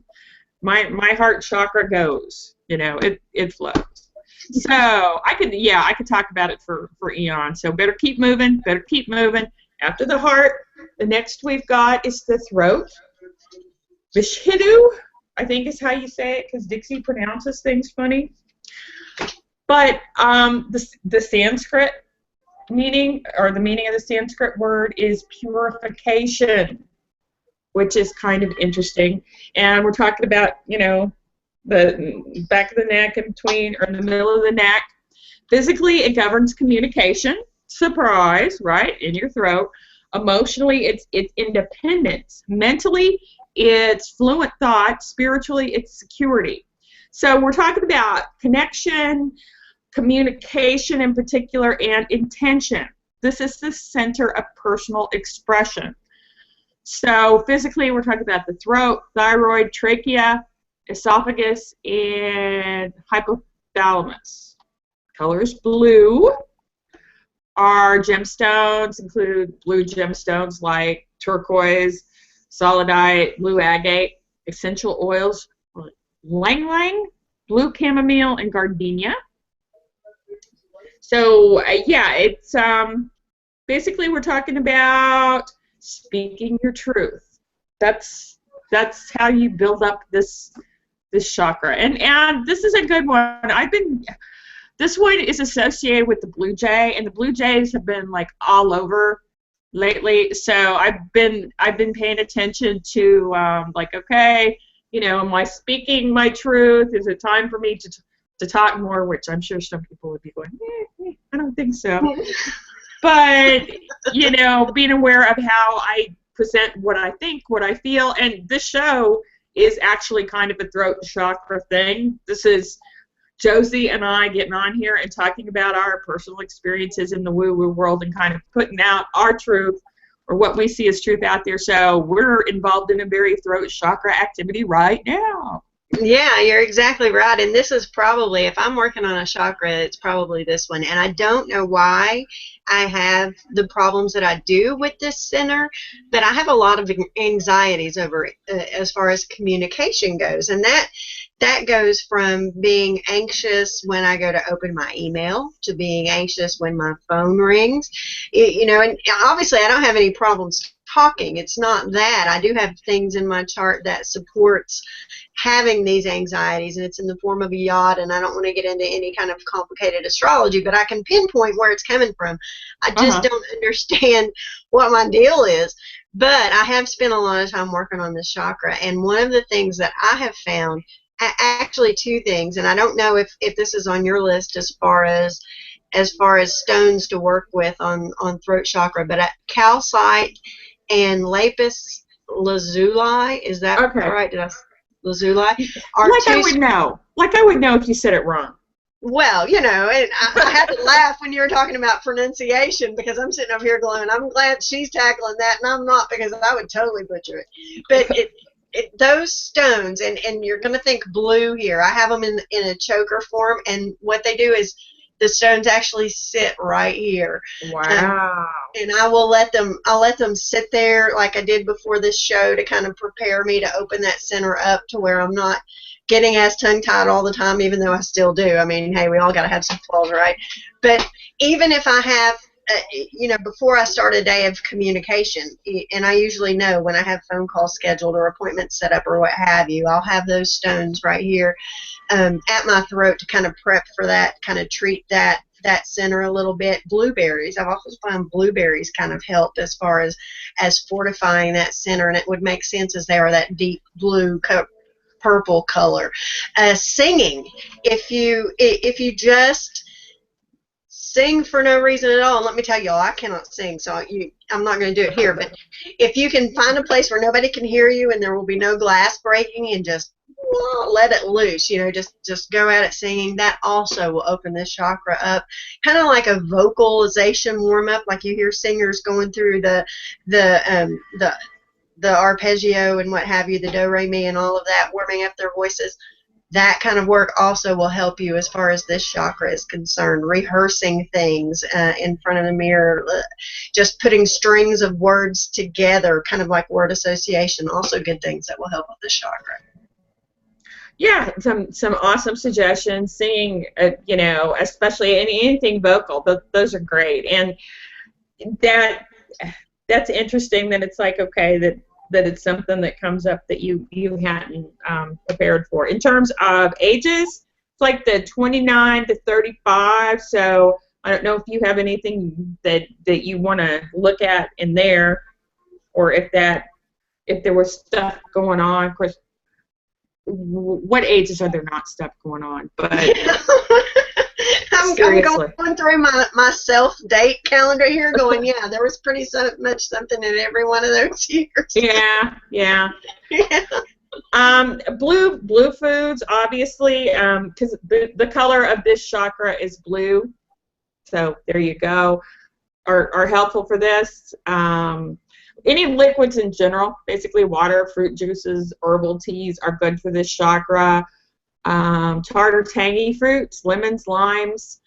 my heart chakra goes. You know, it flows. So I could talk about it for eons. So better keep moving. Better keep moving. After the heart, the next we've got is the throat. Vishidu, I think is how you say it, because Dixie pronounces things funny. But the Sanskrit meaning, or the meaning of the Sanskrit word, is purification, which is kind of interesting. And we're talking about, you know, the back of the neck in between, or in the middle of the neck. Physically, it governs communication. Surprise, right, in your throat. Emotionally, it's independence. Mentally, it's fluent thought. Spiritually, it's security. So we're talking about connection, communication in particular, and intention. This is the center of personal expression. So physically, we're talking about the throat, thyroid, trachea, esophagus, and hypothalamus. Color is blue. Our gemstones include blue gemstones like turquoise, solidite, blue agate, essential oils, ylang ylang, blue chamomile, and gardenia. So yeah, it's basically we're talking about speaking your truth. That's how you build up this chakra. And this is a good one. This one is associated with the blue jay, and the blue jays have been like all over lately. So I've been paying attention to like, okay, you know, am I speaking my truth? Is it time for me to talk more? Which I'm sure some people would be going, I don't think so. But you know, being aware of how I present what I think, what I feel, and this show is actually kind of a throat chakra thing. This is Josie and I getting on here and talking about our personal experiences in the woo-woo world and kind of putting out our truth, or what we see as truth out there. So we're involved in a very throat chakra activity right now. Yeah, you're exactly right. And this is probably, if I'm working on a chakra, it's probably this one. And I don't know why I have the problems that I do with this center, but I have a lot of anxieties over as far as communication goes. And that goes from being anxious when I go to open my email to being anxious when my phone rings. You know, and obviously I don't have any problems talking. It's not that. I do have things in my chart that supports having these anxieties, and it's in the form of a yacht, and I don't want to get into any kind of complicated astrology, but I can pinpoint where it's coming from. I just don't understand what my deal is. But I have spent a lot of time working on this chakra, and one of the things that I have found, actually two things, and I don't know if this is on your list as far as stones to work with on throat chakra, but calcite and lapis lazuli, is that right? Did I lazuli? I would know. Like I would know if you said it wrong. Well, you know, and I had to laugh when you were talking about pronunciation, because I'm sitting over here going, I'm glad she's tackling that, and I'm not, because I would totally butcher it. But those stones, and you're going to think blue here. I have them in a choker form, and what they do is the stones actually sit right here. Wow. And I'll let them sit there like I did before this show to kind of prepare me to open that center up to where I'm not getting as tongue-tied all the time, even though I still do. I mean, hey, we all got to have some flaws, right? But even if I have, you know, before I start a day of communication, and I usually know when I have phone calls scheduled or appointments set up or what have you, I'll have those stones right here at my throat to kind of prep for that, kind of treat that that center a little bit. Blueberries, I've also found blueberries kind of help as far as fortifying that center, and it would make sense as they are that deep blue purple color. Singing, if you just sing for no reason at all, and let me tell y'all, I cannot sing, so I'm not going to do it here, but if you can find a place where nobody can hear you and there will be no glass breaking, and just let it loose, just go at it singing, that also will open this chakra up, kind of like a vocalization warm-up, like you hear singers going through the arpeggio and what have you, the do, re, mi, and all of that, warming up their voices. That kind of work also will help you as far as this chakra is concerned. Rehearsing things in front of the mirror, just putting strings of words together, kind of like word association, also good things that will help with this chakra. Yeah, some awesome suggestions. Singing, especially anything vocal, those are great. And that's interesting that it's like, okay, that it's something that comes up that you hadn't prepared for. In terms of ages, it's like the 29 to 35. So I don't know if you have anything that you want to look at in there, or if there was stuff going on. Of course, what ages are there not stuff going on? But I'm going through my self-date calendar here going, yeah, there was pretty much something in every one of those years. Yeah. Yeah. Blue foods, obviously, because the color of this chakra is blue. So there you go, are helpful for this. Any liquids in general, basically water, fruit juices, herbal teas are good for this chakra. Tart or tangy fruits, lemons, limes,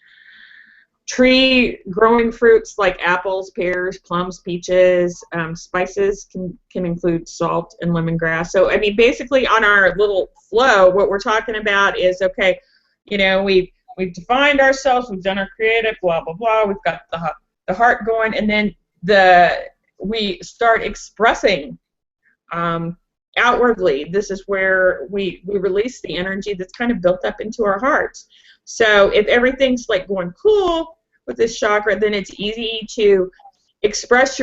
tree-growing fruits like apples, pears, plums, peaches. Spices can include salt and lemongrass. So, I mean, basically on our little flow, what we're talking about is, okay, we've defined ourselves, we've done our creative, blah, blah, blah, we've got the heart going, and then we start expressing outwardly. This is where we release the energy that's kind of built up into our hearts. So if everything's like going cool with this chakra, then it's easy to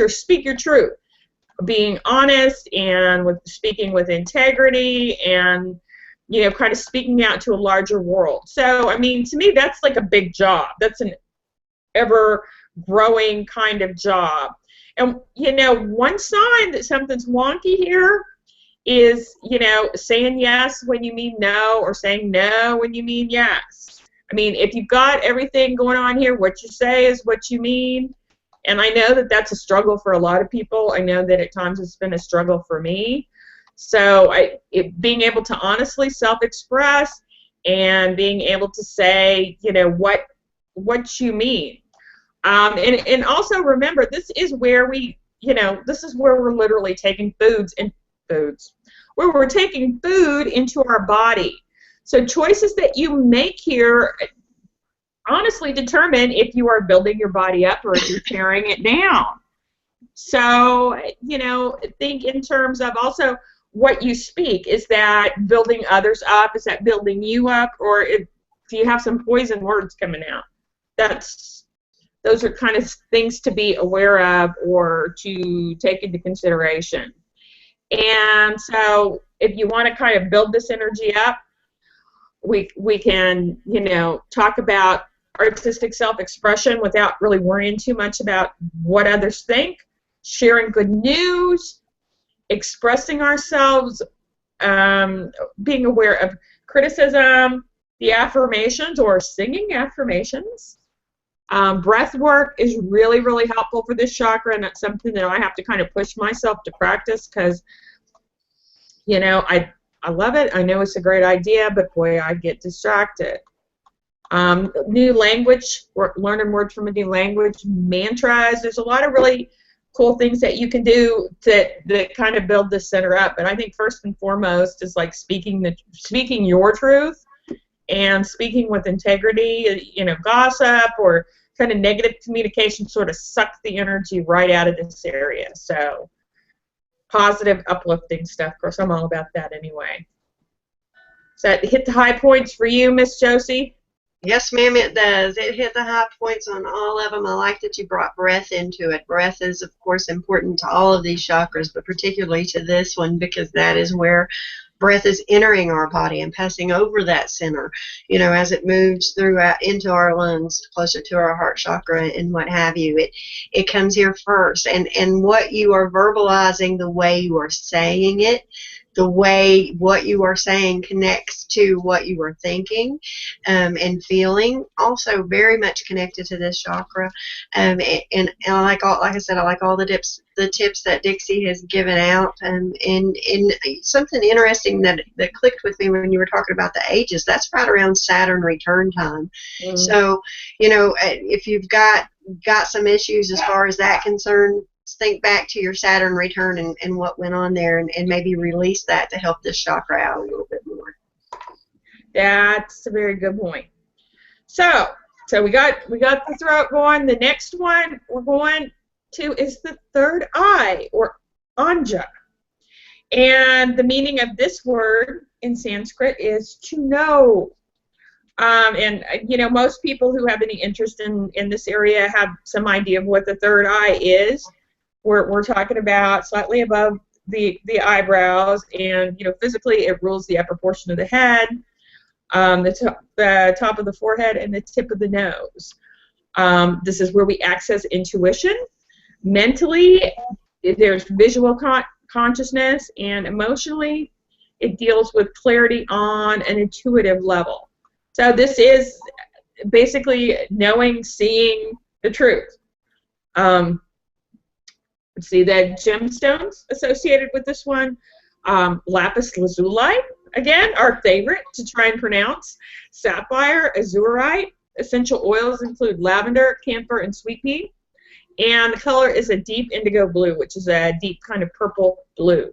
speak your truth, being honest and speaking with integrity, and kind of speaking out to a larger world. So I mean, to me, that's like a big job. That's an ever growing kind of job. And one sign that something's wonky here is, saying yes when you mean no, or saying no when you mean yes. I mean, if you've got everything going on here, what you say is what you mean. And I know that that's a struggle for a lot of people. I know that at times it's been a struggle for me. So being able to honestly self-express and being able to say, what you mean. And also remember, this is where we're literally taking where we're taking food into our body. So choices that you make here honestly determine if you are building your body up or if you're tearing it down. So, think in terms of also what you speak. Is that building others up? Is that building you up? Or if you have some poison words coming out? Those are kind of things to be aware of or to take into consideration. And so if you want to kind of build this energy up, we can, talk about artistic self-expression without really worrying too much about what others think, sharing good news, expressing ourselves, being aware of criticism, the affirmations or singing affirmations. Breath work is really, really helpful for this chakra, and that's something that I have to kind of push myself to practice because, I love it. I know it's a great idea, but boy, I get distracted. New language, learning words from a new language, mantras. There's a lot of really cool things that you can do that kind of build this center up. But I think first and foremost is like speaking your truth and speaking with integrity. Gossip or kind of negative communication sort of sucks the energy right out of this area. So positive, uplifting stuff. Of course, I'm all about that anyway. Does that hit the high points for you, Miss Josie? Yes, ma'am, it does. It hit the high points on all of them. I like that you brought breath into it. Breath is, of course, important to all of these chakras, but particularly to this one because that is where breath is entering our body and passing over that center, as it moves throughout into our lungs, closer to our heart chakra and what have you. It comes here first. And what you are verbalizing, the way you are saying it, the way what you are saying connects to what you are thinking and feeling, also very much connected to this chakra. And I like I said, I like all the tips that Dixie has given out. And something interesting that clicked with me when you were talking about the ages, that's right around Saturn return time. Mm-hmm. So, if you've got some issues as far as that concerned, think back to your Saturn return and what went on there, and maybe release that to help this chakra out a little bit more. That's a very good point. So we got the throat going. The next one we're going to is the third eye, or anja. And the meaning of this word in Sanskrit is to know. And most people who have any interest in this area have some idea of what the third eye is. We're talking about slightly above the eyebrows, and physically it rules the upper portion of the head, the top of the forehead, and the tip of the nose. This is where we access intuition. Mentally, there's visual consciousness, and emotionally, it deals with clarity on an intuitive level. So this is basically knowing, seeing the truth. Let's see, the gemstones associated with this one, lapis lazuli, again, our favorite to try and pronounce, sapphire, azurite. Essential oils include lavender, camphor, and sweet pea. And the color is a deep indigo blue, which is a deep kind of purple blue.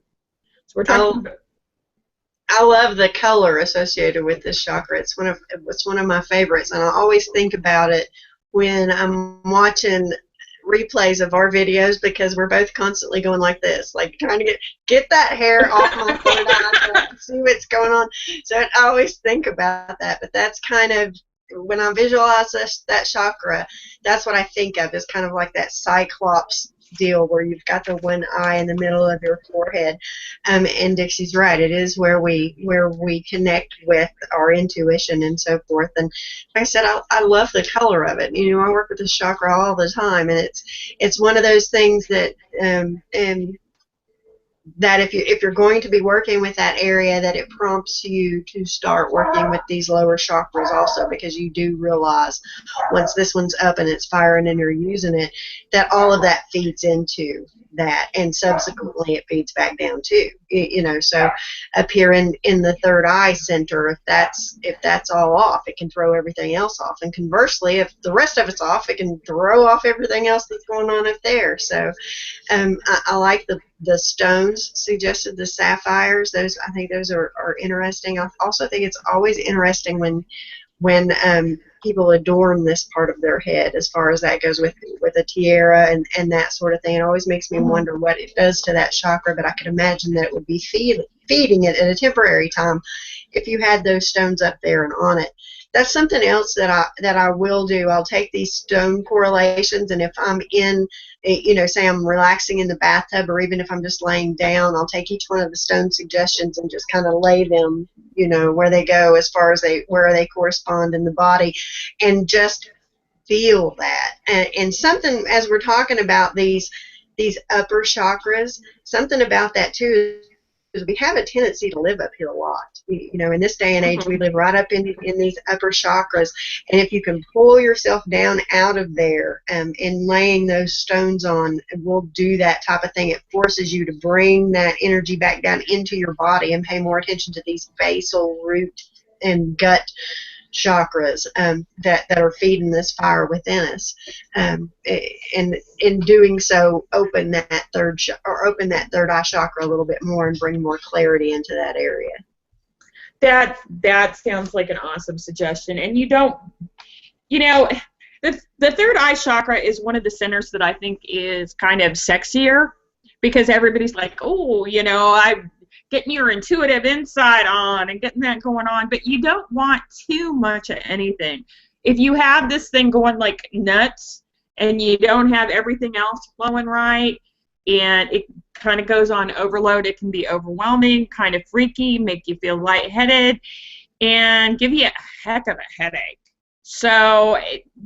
So we're talking about... I love the color associated with this chakra. It's one of my favorites, and I always think about it when I'm watching replays of our videos, because we're both constantly going like this, like trying to get that hair off my third eye, see what's going on. So I always think about that, but that's kind of, when I visualize that chakra, that's what I think of, is kind of like that cyclops deal where you've got the one eye in the middle of your forehead. And Dixie's right, it is where we connect with our intuition and so forth. And like I said, I love the color of it. I work with this chakra all the time, and it's one of those things that that if you're going to be working with that area, that it prompts you to start working with these lower chakras also, because you do realize once this one's up and it's firing and you're using it, that all of that feeds into that, and subsequently it feeds back down too. So up here in the third eye center, if that's all off, it can throw everything else off, and conversely, if the rest of it's off, it can throw off everything else that's going on up there. So I like the stones suggested, the sapphires. I think those are interesting. I also think it's always interesting when people adorn this part of their head, as far as that goes, with a tiara and that sort of thing. It always makes me wonder what it does to that chakra, but I could imagine that it would be feeding it at a temporary time if you had those stones up there and on it. That's something else that I will do. I'll take these stone correlations, and if I'm in, say I'm relaxing in the bathtub, or even if I'm just laying down, I'll take each one of the stone suggestions and just kind of lay them, where they go, as far as where they correspond in the body, and just feel that. And something, as we're talking about these upper chakras, something about that too is we have a tendency to live up here a lot. In this day and age, we live right up in these upper chakras, and if you can pull yourself down out of there and laying those stones on, will do that type of thing. It forces you to bring that energy back down into your body and pay more attention to these basal, root, and gut chakras that are feeding this fire within us, and in doing so, open that third eye chakra a little bit more and bring more clarity into that area. That sounds like an awesome suggestion. And the third eye chakra is one of the centers that I think is kind of sexier, because everybody's like, oh, getting your intuitive insight on and getting that going on, but you don't want too much of anything. If you have this thing going like nuts and you don't have everything else flowing right, and it kind of goes on overload, it can be overwhelming, kind of freaky, make you feel lightheaded, and give you a heck of a headache. So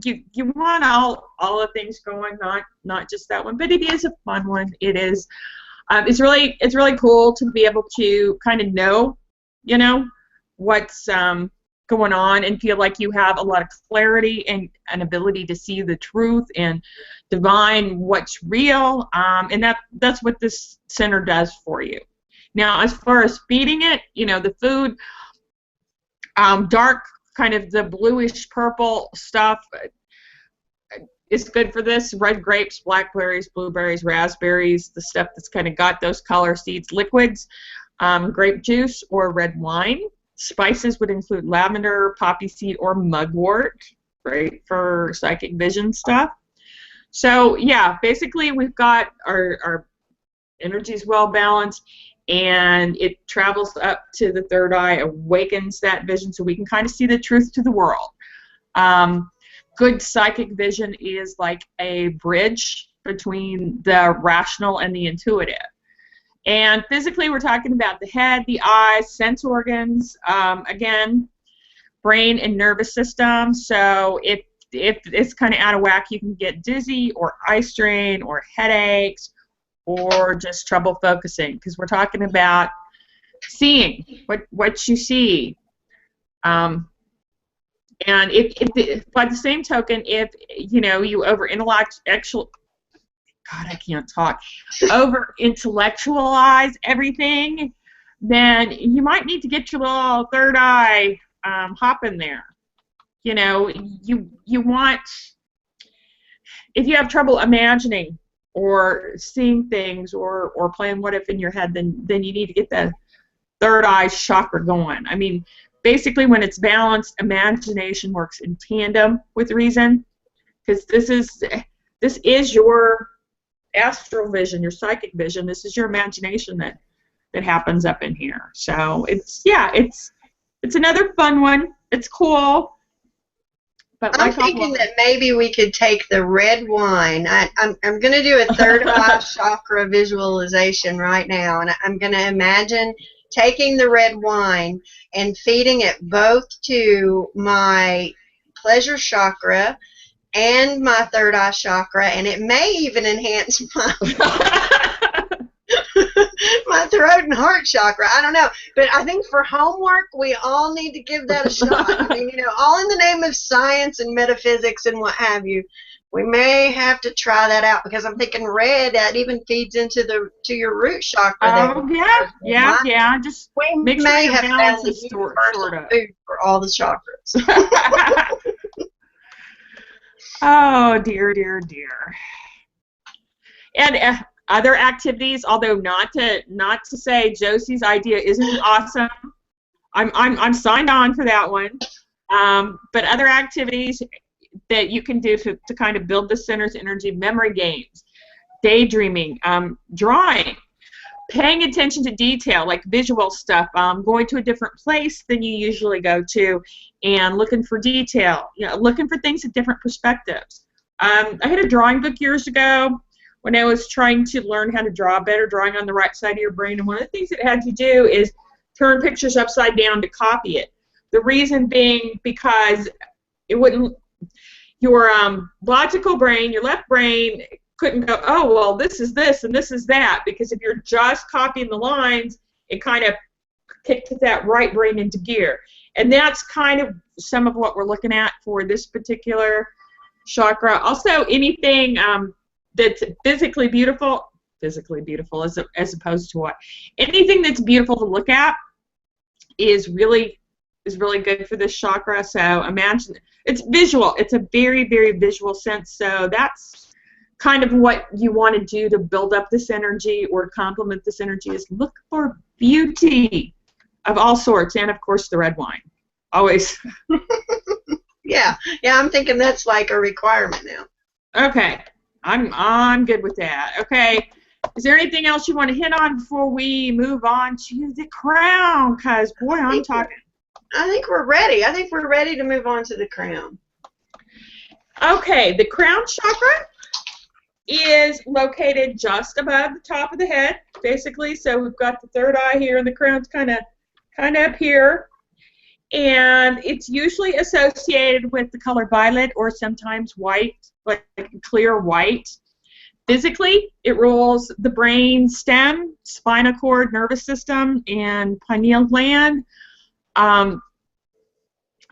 you want all the things going, not just that one, but it is a fun one. It is. It's really cool to be able to kind of know, what's going on and feel like you have a lot of clarity and an ability to see the truth and divine what's real. And that's what this center does for you. Now, as far as feeding it, the food, dark, kind of the bluish purple stuff is good for this. Red grapes, blackberries, blueberries, raspberries, the stuff that's kind of got those color seeds, liquids, grape juice or red wine. Spices would include lavender, poppy seed, or mugwort. Great for psychic vision stuff. So yeah, basically we've got our energies well balanced, and it travels up to the third eye, awakens that vision so we can kind of see the truth to the world. Good psychic vision is like a bridge between the rational and the intuitive. And physically, we're talking about the head, the eyes, sense organs, again, brain and nervous system. So if it's kind of out of whack, you can get dizzy or eye strain or headaches or just trouble focusing, because we're talking about seeing what you see. And if by the same token, if you over intellectualize everything, then you might need to get your little third eye hopping there. You want, if you have trouble imagining or seeing things or playing what if in your head, then you need to get the third eye chakra going. I mean, basically, when it's balanced, imagination works in tandem with reason, because this is your astral vision, your psychic vision. This is your imagination that happens up in here. So it's another fun one. It's cool. But I'm thinking that maybe we could take the red wine. I'm going to do a third eye chakra visualization right now, and I'm going to imagine taking the red wine and feeding it both to my pleasure chakra and my third eye chakra, and it may even enhance my throat and heart chakra. I don't know, but I think for homework we all need to give that a shot. I mean, all in the name of science and metaphysics and what have you. We may have to try that out, because I'm thinking red, that even feeds into your root chakra. Oh, yeah. Just we make may sure have balance found the is universal food for all the chakras. Oh, dear. And other activities, although not to say Josi's idea isn't awesome, I'm signed on for that one. But other activities that you can do to kind of build the center's energy: memory games, daydreaming, drawing, paying attention to detail, like visual stuff, going to a different place than you usually go to, and looking for detail, looking for things at different perspectives. I had a drawing book years ago when I was trying to learn how to draw better, drawing on the right side of your brain, and one of the things it had to do is turn pictures upside down to copy it. The reason being because it wouldn't, your logical brain, your left brain, couldn't go, oh, well, this is this and this is that, because if you're just copying the lines, it kind of kicked that right brain into gear. And that's kind of some of what we're looking at for this particular chakra. Also, anything that's physically beautiful as opposed to what? Anything that's beautiful to look at is really good for this chakra. So imagine, it's visual. It's a very, very visual sense. So that's kind of what you want to do to build up this energy or complement this energy, is look for beauty of all sorts, and of course the red wine. Always. Yeah, I'm thinking that's like a requirement now. Okay. I'm good with that. Okay. Is there anything else you want to hit on before we move on to the crown? Because, boy, I'm talking. I think we're ready. I think we're ready to move on to the crown. Okay, the crown chakra is located just above the top of the head, basically. So we've got the third eye here, and the crown's kind of up here. And it's usually associated with the color violet or sometimes white, like clear white. Physically, it rules the brain stem, spinal cord, nervous system, and pineal gland.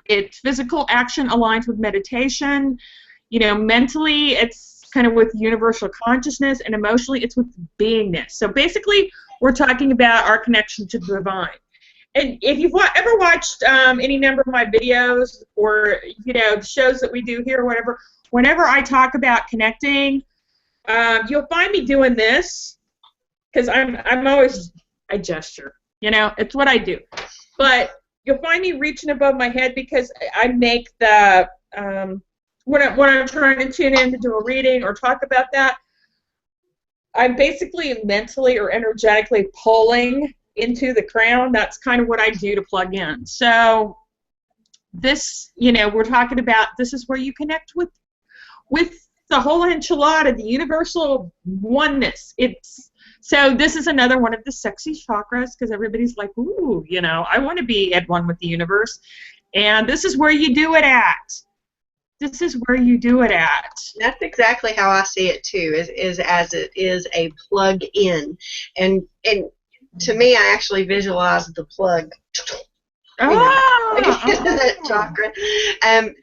Its physical action aligns with meditation. You know, mentally, it's kind of with universal consciousness, and emotionally, it's with beingness. So basically, we're talking about our connection to the divine. And if you've ever watched any number of my videos or, you know, the shows that we do here or whatever, whenever I talk about connecting, you'll find me doing this because I'm always, I gesture, you know, it's what I do. But you'll find me reaching above my head because I make the, when I'm trying to tune in to do a reading or talk about that, I'm basically mentally or energetically pulling into the crown. That's kind of what I do to plug in. So this, you know, we're talking about, this is where you connect with the whole enchilada, the universal oneness. So this is another one of the sexy chakras because everybody's like, ooh, you know, I want to be at one with the universe. And this is where you do it at. This is where you do it at. That's exactly how I see it too, is as it is a plug-in. And to me, I actually visualize the plug. That chakra. And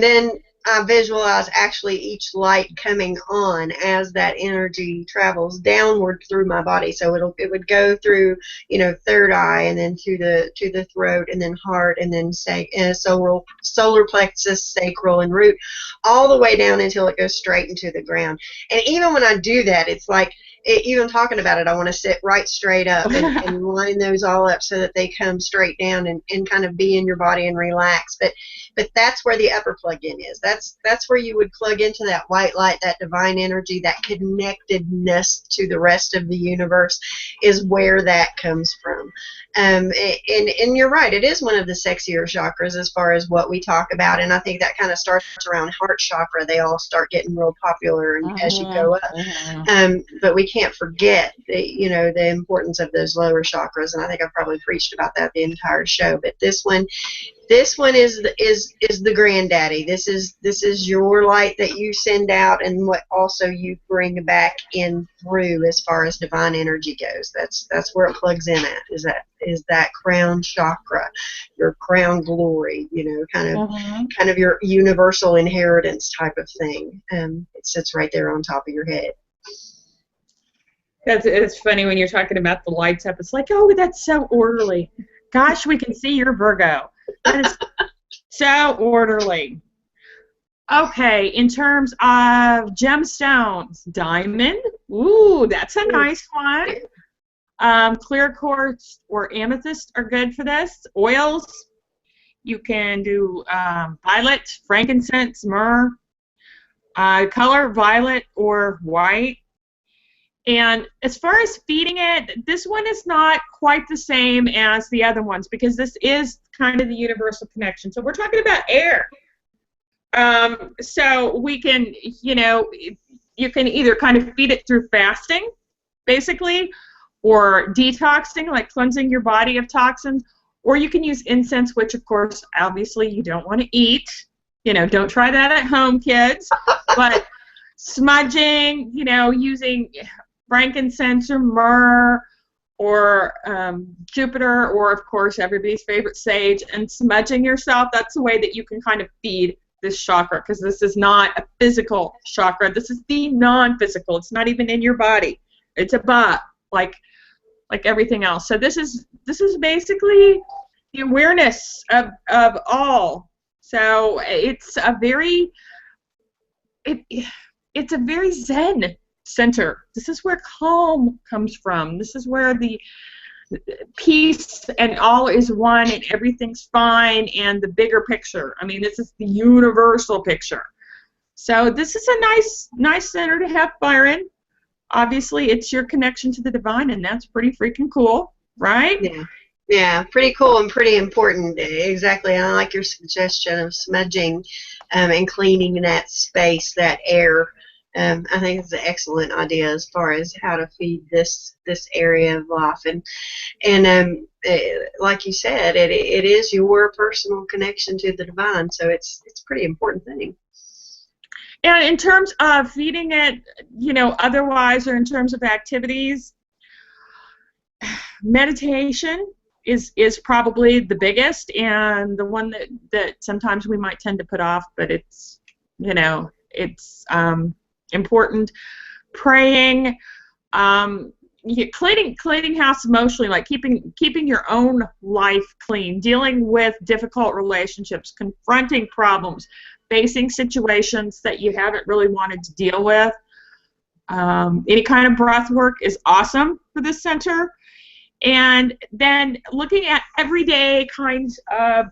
then I visualize actually each light coming on as that energy travels downward through my body. So it would go through, you know, third eye, and then to the throat, and then heart, and then solar plexus, sacral, and root, all the way down until it goes straight into the ground. And even when I do that, it's like, even talking about it, I want to sit right straight up and line those all up so that they come straight down and kind of be in your body and relax. But that's where the upper plug-in is. That's where you would plug into that white light, that divine energy, that connectedness to the rest of the universe is where that comes from. And you're right, it is one of the sexier chakras as far as what we talk about, and I think that kind of starts around heart chakra. They all start getting real popular as you go up. But we can't forget the importance of those lower chakras, and I think I've probably preached about that the entire show. But this one is the granddaddy. This is your light that you send out, and what also you bring back in through as far as divine energy goes. That's where it plugs in at. Is that crown chakra, your crown glory, kind of your universal inheritance type of thing. It sits right there on top of your head. It's funny when you're talking about the lights up. It's like, oh, that's so orderly. Gosh, we can see your Virgo. That is so orderly. Okay, in terms of gemstones, diamond. Ooh, that's a nice one. Clear quartz or amethyst are good for this. Oils, you can do violet, frankincense, myrrh. Color violet or white. And as far as feeding it, this one is not quite the same as the other ones because this is kind of the universal connection. So we're talking about air. So we can, you can either kind of feed it through fasting, basically, or detoxing, like cleansing your body of toxins, or you can use incense, which, of course, obviously you don't want to eat. Don't try that at home, kids. But smudging, using frankincense or myrrh or Jupiter, or of course everybody's favorite sage, and smudging yourself. That's the way that you can kind of feed this chakra, because this is not a physical chakra. This is the non-physical. It's not even in your body. It's above, like everything else. So this is basically the awareness of all. So it's a very Zen center. This is where calm comes from. This is where the peace and all is one and everything's fine, and the bigger picture. I mean, this is the universal picture. So this is a nice center to have fire in. obviously it's your connection to the divine, and that's pretty freaking cool, right? Yeah. Yeah, pretty cool and pretty important. Exactly. I like your suggestion of smudging and cleaning that space, that air. I think it's an excellent idea as far as how to feed this area of life. And like you said, it is your personal connection to the divine, so it's a pretty important thing. And in terms of feeding it, otherwise, or in terms of activities, meditation is probably the biggest, and the one that sometimes we might tend to put off, but it's important. Praying, cleaning house emotionally, like keeping your own life clean, dealing with difficult relationships, confronting problems, facing situations that you haven't really wanted to deal with. Any kind of breath work is awesome for this center. And then looking at everyday kinds of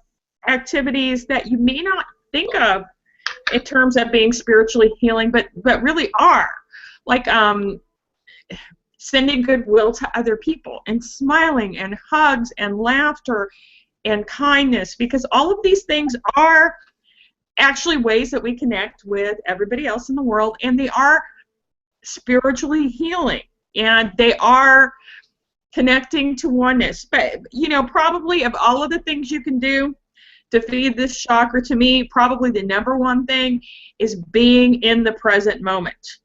activities that you may not think of in terms of being spiritually healing, but really are, like sending goodwill to other people, and smiling, and hugs, and laughter, and kindness, because all of these things are actually ways that we connect with everybody else in the world, and they are spiritually healing, and they are connecting to oneness. But probably of all of the things you can do to feed this chakra, to me, probably the number one thing is being in the present moment,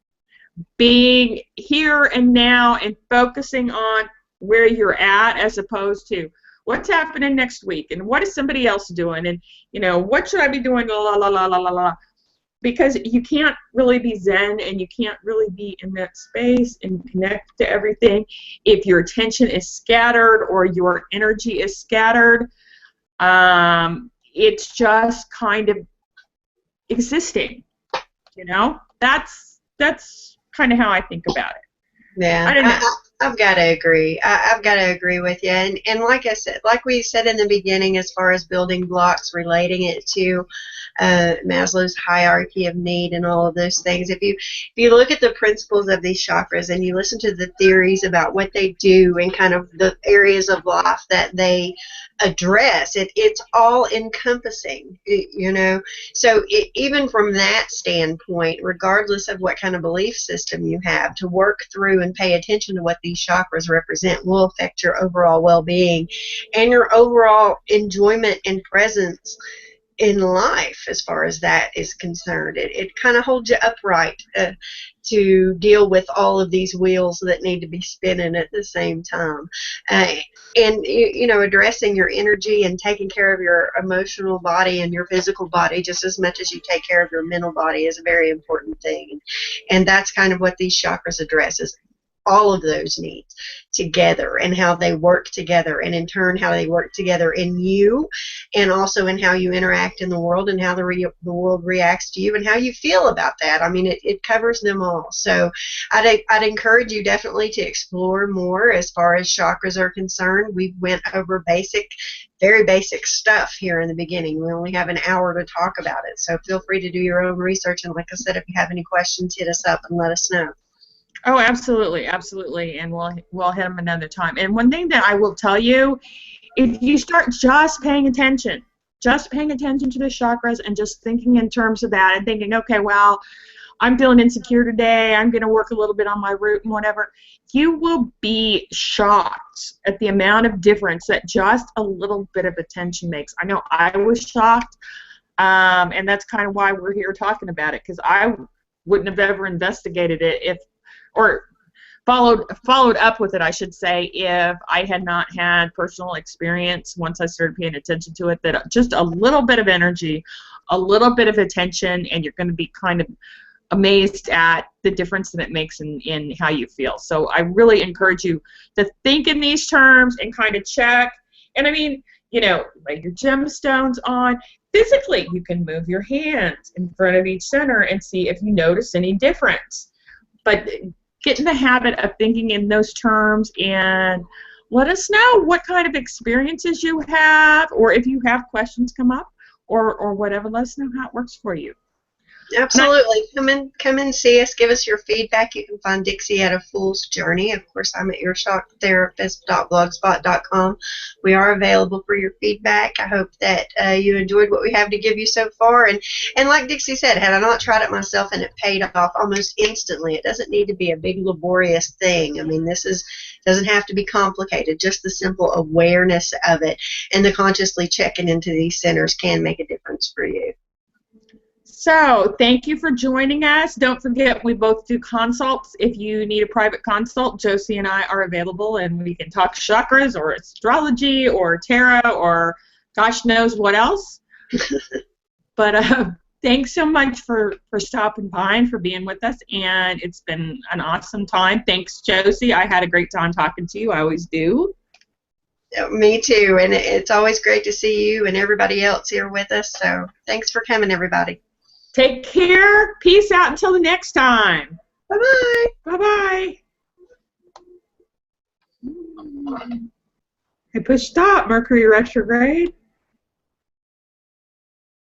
being here and now, and focusing on where you're at, as opposed to what's happening next week, and what is somebody else doing, and what should I be doing, la la la la la la. Because you can't really be zen, and you can't really be in that space and connect to everything if your attention is scattered or your energy is scattered. It's just kind of existing. That's kind of how I think about it. Yeah, I don't know. I've got to agree. I've got to agree with you. And like I said, like we said in the beginning, as far as building blocks, relating it to Maslow's hierarchy of need and all of those things. If you look at the principles of these chakras and you listen to the theories about what they do and kind of the areas of life that they address, it's all encompassing, So even from that standpoint, regardless of what kind of belief system you have, to work through and pay attention to what these chakras represent will affect your overall well-being and your overall enjoyment and presence in life, as far as that is concerned. It kind of holds you upright to deal with all of these wheels that need to be spinning at the same time. And addressing your energy and taking care of your emotional body and your physical body just as much as you take care of your mental body is a very important thing. And that's kind of what these chakras addresses, all of those needs together, and how they work together, and in turn how they work together in you, and also in how you interact in the world, and how the world reacts to you, and how you feel about that. I mean, it covers them all. So I'd encourage you definitely to explore more as far as chakras are concerned. We went over very basic stuff here in the beginning. We only have an hour to talk about it, so feel free to do your own research, and like I said, if you have any questions, hit us up and let us know. Oh, absolutely, absolutely, and we'll hit them another time. And one thing that I will tell you, if you start just paying attention to the chakras and just thinking in terms of that, and thinking, okay, well, I'm feeling insecure today, I'm going to work a little bit on my root and whatever, you will be shocked at the amount of difference that just a little bit of attention makes. I know I was shocked, and that's kind of why we're here talking about it, because I wouldn't have ever investigated it or followed up with it, I should say, if I had not had personal experience once I started paying attention to it, that just a little bit of energy, a little bit of attention, and you're going to be kind of amazed at the difference that it makes in how you feel. So I really encourage you to think in these terms and kind of check. And I mean, lay your gemstones on. Physically, you can move your hands in front of each center and see if you notice any difference. But get in the habit of thinking in those terms, and let us know what kind of experiences you have, or if you have questions come up, or whatever. Let us know how it works for you. Absolutely. Come and see us. Give us your feedback. You can find Dixie at A Fool's Journey. Of course, I'm at yourshocktherapist.blogspot.com. We are available for your feedback. I hope that you enjoyed what we have to give you so far. And like Dixie said, had I not tried it myself and it paid off almost instantly. It doesn't need to be a big laborious thing. I mean, doesn't have to be complicated. Just the simple awareness of it and the consciously checking into these centers can make a difference for you. So, thank you for joining us. Don't forget, we both do consults. If you need a private consult, Josi and I are available, and we can talk chakras or astrology or tarot or gosh knows what else. But thanks so much for stopping by and for being with us, and it's been an awesome time. Thanks, Josi. I had a great time talking to you. I always do. Me too, and it's always great to see you and everybody else here with us, so thanks for coming, everybody. Take care. Peace out until the next time. Bye-bye. Bye-bye. I pushed stop. Mercury retrograde.